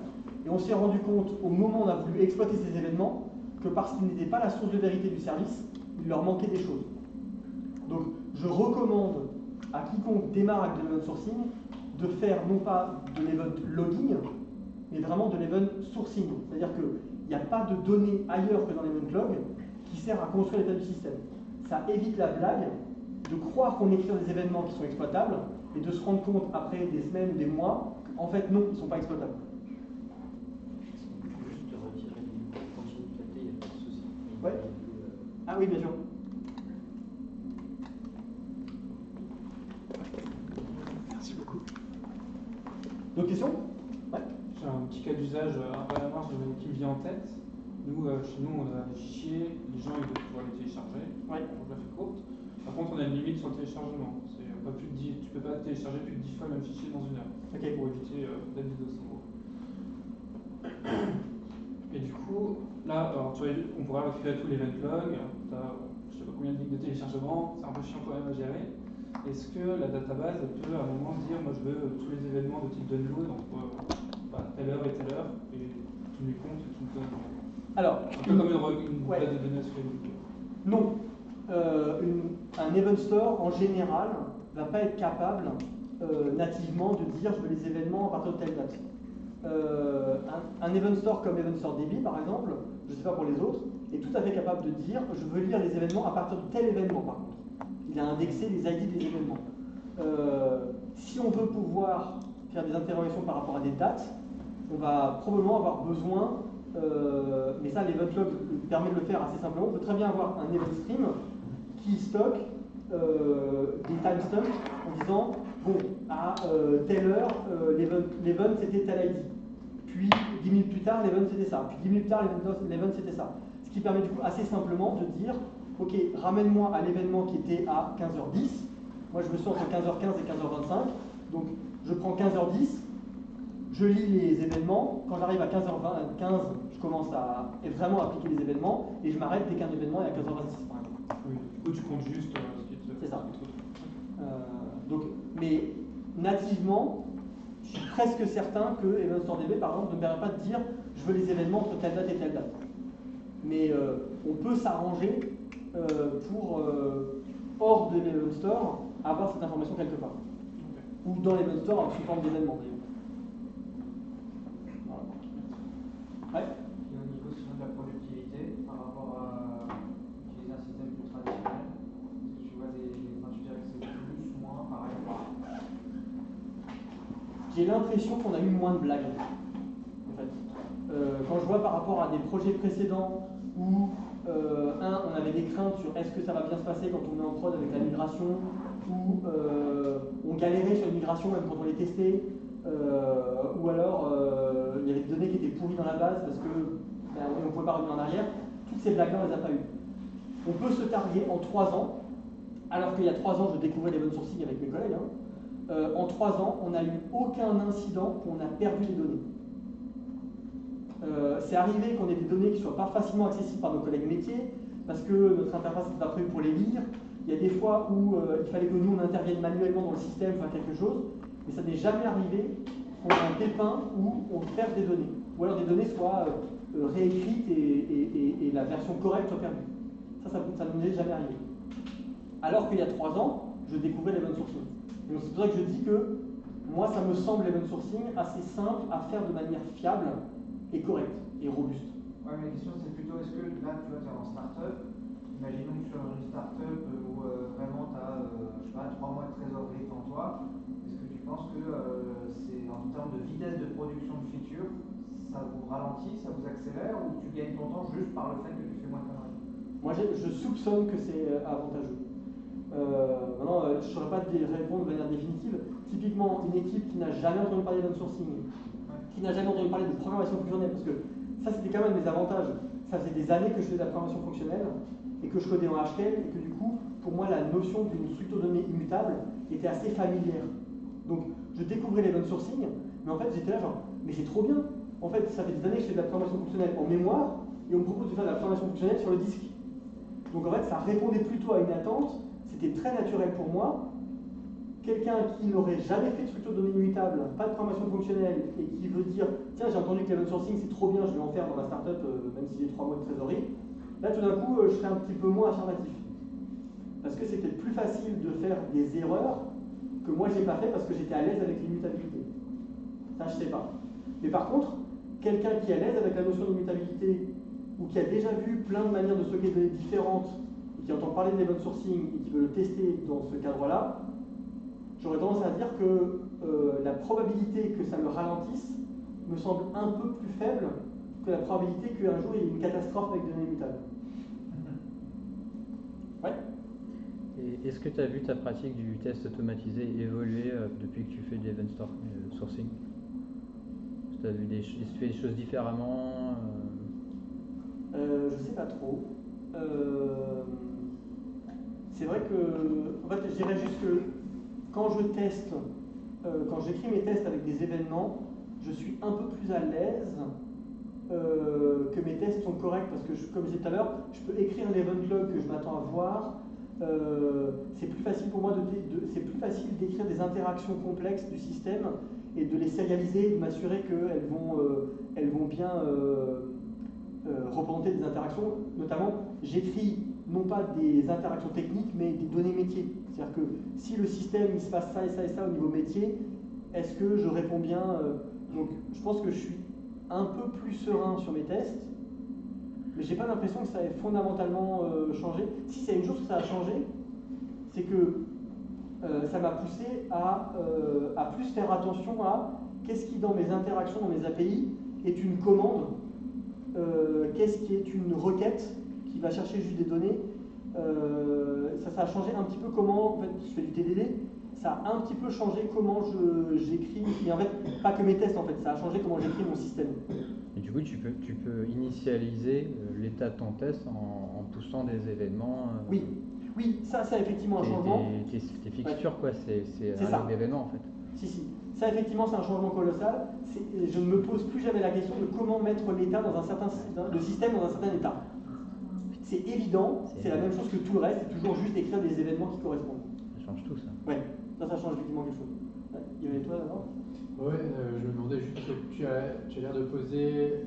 Et on s'est rendu compte, au moment où on a voulu exploiter ces événements, que parce qu'ils n'étaient pas la source de vérité du service, il leur manquait des choses. Donc, je recommande à quiconque démarre avec de l'event sourcing de faire non pas de l'event logging, mais vraiment de l'event sourcing. C'est-à-dire qu'il n'y a pas de données ailleurs que dans l'event log qui sert à construire l'état du système. Ça évite la blague de croire qu'on écrit des événements qui sont exploitables et de se rendre compte après des semaines ou des mois qu'en fait non, ils ne sont pas exploitables. Il faut juste retirer les continues de capter, il n'y a pas de souci. Ouais. Ah oui, bien sûr. Merci beaucoup. D'autres questions? Ouais. J'ai un petit cas d'usage un peu à la marge qui me vient en tête. Nous, chez nous, on a des fichiers, les gens ils doivent pouvoir les télécharger. Ouais. Je la fais courte. Par contre, on a une limite sur le téléchargement. C'est pas plus de 10, tu peux pas télécharger plus de 10 fois le même fichier dans une heure. Okay. Pour éviter d'être DDoS en gros. Et du coup, là, alors, tu vois, on pourrait récupérer tous les event logs. Je sais pas combien de lignes de téléchargement, c'est un peu chiant quand même à gérer. Est-ce que la database elle peut à un moment dire moi je veux tous les événements de type download entre telle heure et telle heure et tu me les comptes et tu me donnes. Alors, un peu comme une base de données SQL. Non. Un event store en général ne va pas être capable nativement de dire je veux les événements à partir de telle date. Un event store comme Event Store DB par exemple, je ne sais pas pour les autres, est tout à fait capable de dire je veux lire les événements à partir de tel événement par contre. Il a indexé les ID des événements. Si on veut pouvoir faire des interrogations par rapport à des dates, on va probablement avoir besoin, mais ça l'event log permet de le faire assez simplement, on peut très bien avoir un event stream qui stocke des timestamps en disant bon, à telle heure, l'event c'était tel ID. Puis 10 minutes plus tard, l'event c'était ça. Puis 10 minutes plus tard, l'event c'était ça. Ce qui permet du coup assez simplement de dire ok, ramène-moi à l'événement qui était à 15h10. Moi je me suis entre 15h15 et 15h25. Donc je prends 15h10, je lis les événements. Quand j'arrive à 15h15, je commence à vraiment appliquer les événements et je m'arrête dès qu'un événement est à 15h26 par exemple. Oui, du coup tu comptes juste ce qui te. C'est ça. Donc, mais nativement, je suis presque certain que Event Store DB par exemple ne permet pas de dire je veux les événements entre telle date et telle date. Mais on peut s'arranger pour, hors de l'Event Store, avoir cette information quelque part. Okay. Ou dans l'Event Store sous forme d'événements d'ailleurs. Voilà. Ouais. Et au niveau sinon de la productivité, par rapport à utiliser un système plus traditionnel, est-ce que tu vois tu dirais que c'est plus, moins, pareil? J'ai l'impression qu'on a eu moins de blagues. En fait. Quand je vois par rapport à des projets précédents où on avait des craintes sur est-ce que ça va bien se passer quand on est en prod avec la migration, ou on galérait sur une migration même quand on les testait, ou alors il y avait des données qui étaient pourries dans la base parce que on ne pouvait pas revenir en arrière. Toutes ces blagues-là, on ne les a pas eues. On peut se targuer en 3 ans, alors qu'il y a 3 ans, je découvrais l'event sourcing avec mes collègues. En 3 ans, on n'a eu aucun incident où on a perdu des données. C'est arrivé qu'on ait des données qui ne soient pas facilement accessibles par nos collègues métiers, parce que notre interface n'était pas prévue pour les lire. Il y a des fois où il fallait que nous on intervienne manuellement dans le système, faire quelque chose, mais ça n'est jamais arrivé qu'on ait un pépin où on perd des données, ou alors des données soient réécrites et la version correcte soit perdue. Ça ne nous est jamais arrivé. Alors qu'il y a 3 ans, je découvrais l'event sourcing. Et c'est pour ça que je dis que moi, ça me semble l'event sourcing assez simple à faire de manière fiable et correcte et robuste. Ouais, mais la question c'est plutôt est-ce que là, tu vois, tu es en start-up, imaginons que sur une start-up où vraiment tu as, je sais pas, 3 mois de trésorerie devant toi, est-ce que tu penses que c'est en termes de vitesse de production de features, ça vous ralentit, ça vous accélère, ou tu gagnes ton temps juste par le fait que tu fais moins de conneries? Moi, je soupçonne que c'est avantageux. Maintenant, je ne saurais pas te répondre de manière définitive. Typiquement, une équipe qui n'a jamais entendu parler d'open sourcing, qui n'a jamais entendu parler de programmation fonctionnelle, parce que ça, c'était quand même mes avantages. Ça faisait des années que je faisais de la programmation fonctionnelle et que je codais en HTML, et que du coup, pour moi, la notion d'une structure de données immutable était assez familière. Donc, je découvrais l'open sourcing, mais en fait, j'étais là genre, mais c'est trop bien. En fait, ça fait des années que je fais de la programmation fonctionnelle en mémoire, et on me propose de faire de la programmation fonctionnelle sur le disque. Donc en fait, ça répondait plutôt à une attente, c'était très naturel pour moi. Quelqu'un qui n'aurait jamais fait de structure de données immutable, pas de programmation fonctionnelle, et qui veut dire tiens, j'ai entendu que l'open sourcing c'est trop bien, je vais en faire dans ma startup, même si j'ai 3 mois de trésorerie. Là, tout d'un coup, je serais un petit peu moins affirmatif. Parce que c'était plus facile de faire des erreurs que moi j'ai pas fait parce que j'étais à l'aise avec l'immutabilité. Ça, je sais pas. Mais par contre, quelqu'un qui est à l'aise avec la notion d'immutabilité, ou qui a déjà vu plein de manières de stocker des données différentes, et qui entend parler de l'open sourcing et qui veut le tester dans ce cadre-là, j'aurais tendance à dire que la probabilité que ça me ralentisse me semble un peu plus faible que la probabilité qu'un jour il y ait une catastrophe avec des données immutables. Ouais. Et est-ce que tu as vu ta pratique du test automatisé évoluer depuis que tu fais de l'event sourcing? Tu as vu tu fais des choses différemment Je sais pas trop. C'est vrai que, en fait, je dirais juste que quand je teste, quand j'écris mes tests avec des événements, je suis un peu plus à l'aise que mes tests sont corrects parce que, comme je disais tout à l'heure, je peux écrire l'event log que je m'attends à voir. C'est plus facile pour moi c'est plus facile d'écrire des interactions complexes du système et de les sérialiser, de m'assurer qu'elles vont bien représenter des interactions. Notamment, j'écris non pas des interactions techniques, mais des données métiers. C'est-à-dire que si le système il se passe ça et ça et ça au niveau métier, est-ce que je réponds bien Donc, je pense que je suis un peu plus serein sur mes tests, mais j'ai pas l'impression que ça ait fondamentalement changé. Si c'est une chose que ça a changé, c'est que ça m'a poussé à plus faire attention à qu'est-ce qui dans mes interactions, dans mes API, est une commande, qu'est-ce qui est une requête qui va chercher juste des données. Ça a changé un petit peu comment, en fait, je fais du TDD, ça a un petit peu changé comment j'écris, mais en fait, pas que mes tests, en fait, ça a changé comment j'écris mon système. Et du coup, tu peux initialiser l'état de ton test en poussant des événements. Oui, ça c'est effectivement un changement. Tes fixtures, quoi, c'est un événement en fait. Si. Ça, effectivement, c'est un changement colossal. Je ne me pose plus jamais la question de comment mettre l'état dans le système dans un certain état. C'est évident, c'est la même chose que tout le reste, c'est toujours juste écrire des événements qui correspondent. Ça change tout, ça. Ouais, ça change effectivement quelque chose. Il y avait toi d'abord? Ouais, je me demandais juste que tu as l'air de poser,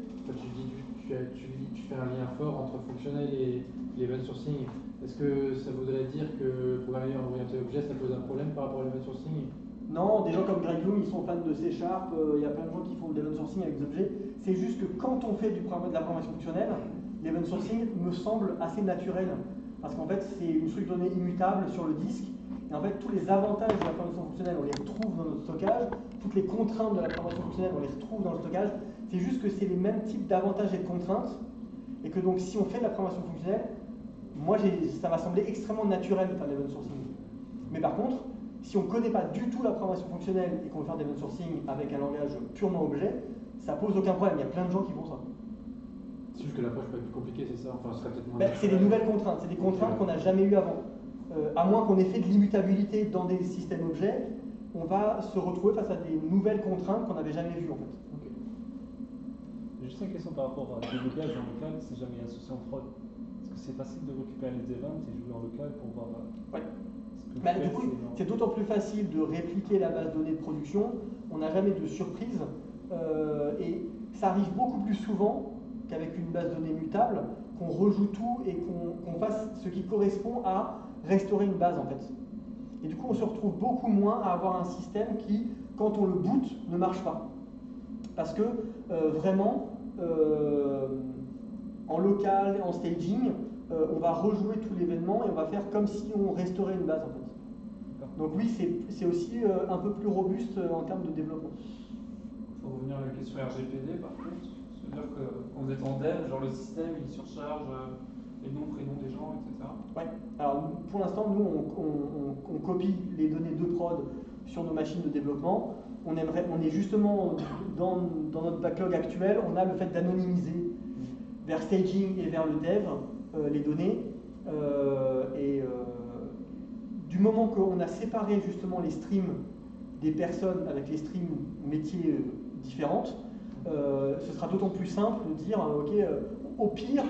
tu fais un lien fort entre fonctionnel et l'event sourcing. Est-ce que ça voudrait dire que programmer en orienté objet, ça pose un problème par rapport à l'event sourcing? Non, des gens comme Greg Bloom, ils sont fans de C#, il y a plein de gens qui font de l'event sourcing avec des objets. C'est juste que quand on fait de la programmation fonctionnelle, l'event sourcing me semble assez naturel. Parce qu'en fait, c'est une structure de données immutable sur le disque. Et en fait, tous les avantages de la programmation fonctionnelle, on les retrouve dans notre stockage. Toutes les contraintes de la programmation fonctionnelle, on les retrouve dans le stockage. C'est juste que c'est les mêmes types d'avantages et de contraintes. Et que donc, si on fait de la programmation fonctionnelle, moi, ça m'a semblé extrêmement naturel de faire de l'event sourcing. Mais par contre, si on ne connaît pas du tout la programmation fonctionnelle et qu'on veut faire de l'event sourcing avec un langage purement objet, ça pose aucun problème. Il y a plein de gens qui font ça. C'est juste que l'approche peut être plus compliquée, c'est ça? Enfin, ce serait peut-être moins. C'est des nouvelles contraintes, c'est des contraintes qu'on n'a jamais eues avant. À moins qu'on ait fait de l'immutabilité dans des systèmes objets, on va se retrouver face à des nouvelles contraintes qu'on n'avait jamais vues en fait. Okay. J'ai juste une question par rapport à débugage en local, si jamais il y a un souci en prod. Est-ce que c'est facile de récupérer les events et jouer en local pour voir du coup, c'est d'autant plus facile de répliquer la base de données de production, on n'a jamais de surprise et ça arrive beaucoup plus souvent qu'avec une base de données mutable, qu'on rejoue tout et qu'on fasse ce qui correspond à restaurer une base en fait. Et du coup, on se retrouve beaucoup moins à avoir un système qui, quand on le boot, ne marche pas. Parce que vraiment, en local, en staging, on va rejouer tout l'événement et on va faire comme si on restaurait une base en fait. Donc oui, c'est aussi un peu plus robuste en termes de développement. Pour revenir à la question RGPD par contre, c'est-à-dire que quand vous êtes en dev, genre le système il surcharge les noms, prénoms des gens, etc. Ouais. Alors pour l'instant, nous on copie les données de prod sur nos machines de développement. On est justement dans notre backlog actuel, on a le fait d'anonymiser vers staging et vers le dev les données. Du moment qu'on a séparé justement les streams des personnes avec les streams métiers différentes, ce sera d'autant plus simple de dire ok, au pire,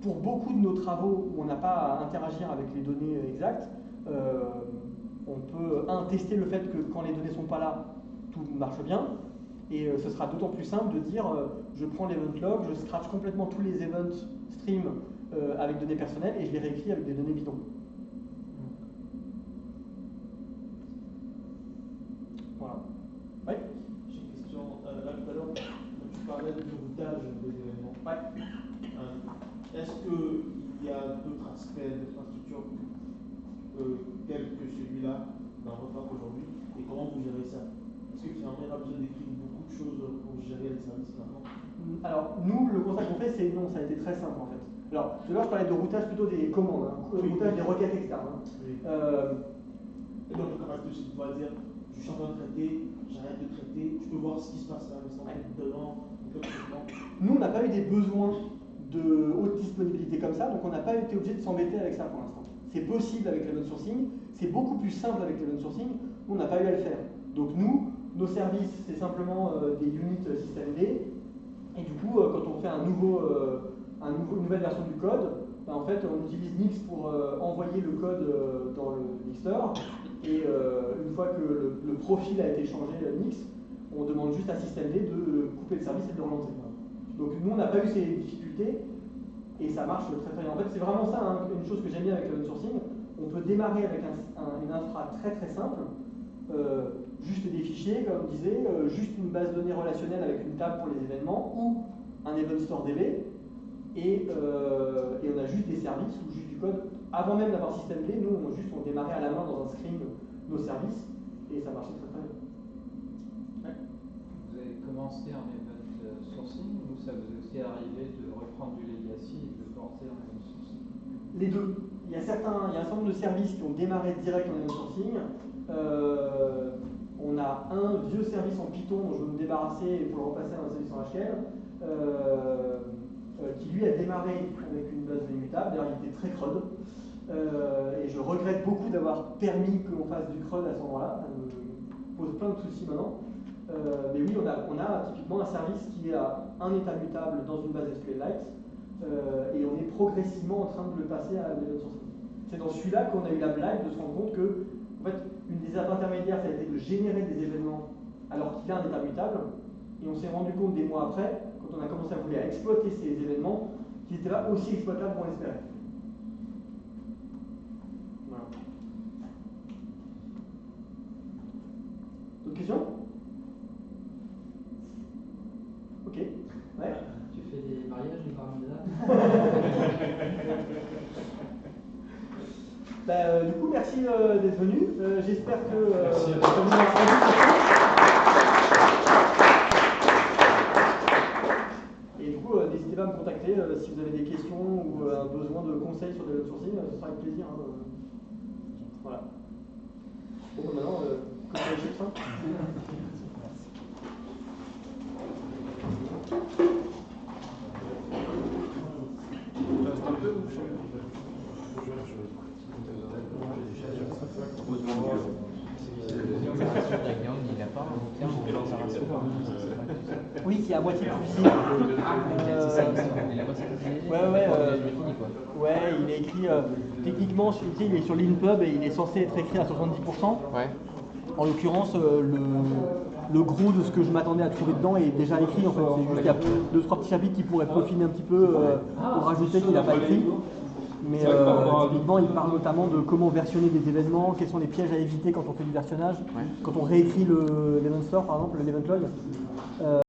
pour beaucoup de nos travaux où on n'a pas à interagir avec les données exactes, on peut tester le fait que quand les données ne sont pas là, tout marche bien. Et ce sera d'autant plus simple de dire je prends l'event log, je scratch complètement tous les events streams avec données personnelles et je les réécris avec des données bidons. Voilà. Oui. J'ai une question. Là tout à l'heure, tu parlais du routage des événements. Ouais. Est-ce qu'il y a d'autres aspects d'infrastructure tels que celui-là dans votre app aujourd'hui et comment vous gérez ça? Est-ce que finalement il y a besoin d'écrire beaucoup de choses pour gérer les services maintenant? Alors nous, le constat qu'on fait, c'est non, ça a été très simple en fait. Alors tout à l'heure je parlais de routage plutôt des commandes, routage des requêtes externes. Oui. Et donc le capacité de pouvoir dire je suis en train de traiter, j'arrête de traiter, tu peux voir ce qui se passe là, mais sans être devant. Nous, on n'a pas eu des besoins de haute disponibilité comme ça, donc on n'a pas été obligé de s'embêter avec ça pour l'instant. C'est possible avec l'event sourcing, c'est beaucoup plus simple avec l'event sourcing, on n'a pas eu à le faire. Donc nous, nos services, c'est simplement des units systemd, et du coup, quand on fait une nouvelle version du code, ben, en fait, on utilise Nix pour envoyer le code dans le Nixter, et une fois que le profil a été changé Nix, on demande juste à systemd de couper le service et de le relancer. Donc nous, on n'a pas eu ces difficultés, et ça marche très très bien. En fait, c'est vraiment ça, hein, une chose que j'aime bien avec l'event sourcing. On peut démarrer avec une infra très très simple, juste des fichiers, comme on disait, juste une base de données relationnelle avec une table pour les événements, ou un event store DB, et on a juste des services ou juste du code. Avant même d'avoir systemd, nous on démarrait à la main dans un string nos services, et ça marchait très très bien. Ouais. Vous avez commencé en event sourcing, ou ça vous est aussi arrivé de reprendre du legacy et de le porter en event sourcing? Les deux. Il y a un certain nombre de services qui ont démarré direct en event sourcing. On a un vieux service en Python dont je veux me débarrasser pour le remplacer à un service en HTML, qui lui a démarré avec une base immutable. D'ailleurs, il était très CRUD. Et je regrette beaucoup d'avoir permis qu'on fasse du CRUD à ce moment-là. Ça me pose plein de soucis maintenant. Mais oui, on a typiquement un service qui a un état mutable dans une base SQLite, et on est progressivement en train de le passer à l'event sourcing. C'est dans celui-là qu'on a eu la blague de se rendre compte que, en fait, une des étapes intermédiaires, ça a été de générer des événements alors qu'il a un état mutable, et on s'est rendu compte des mois après, quand on a commencé à vouloir exploiter ces événements, qu'ils n'étaient pas aussi exploitables qu'on l'espérait. Voilà. D'autres questions? Ok. Ouais. Tu fais des mariages, des parents Du coup, merci d'être venu. J'espère que Merci. ça vous a rendu. Et du coup, n'hésitez pas à me contacter si vous avez des questions ou un besoin de conseils sur l'event sourcing, ce sera avec plaisir. Hein. Voilà. Bon, maintenant, comme ça, les chiffres, hein. Oui, qui est à moitié publié. Ouais, il est écrit techniquement, il est sur l'INPUB et il est censé être écrit à 70%. Ouais. En l'occurrence, le gros de ce que je m'attendais à trouver dedans est déjà écrit. En fait, c'est juste qu'il y a 2-3 petits chapitres qui pourraient peaufiner un petit peu pour rajouter qu'il n'a pas écrit. Mais typiquement, il parle notamment de comment versionner des événements, quels sont les pièges à éviter quand on fait du versionnage, quand on réécrit l'event store, par exemple, l'event log.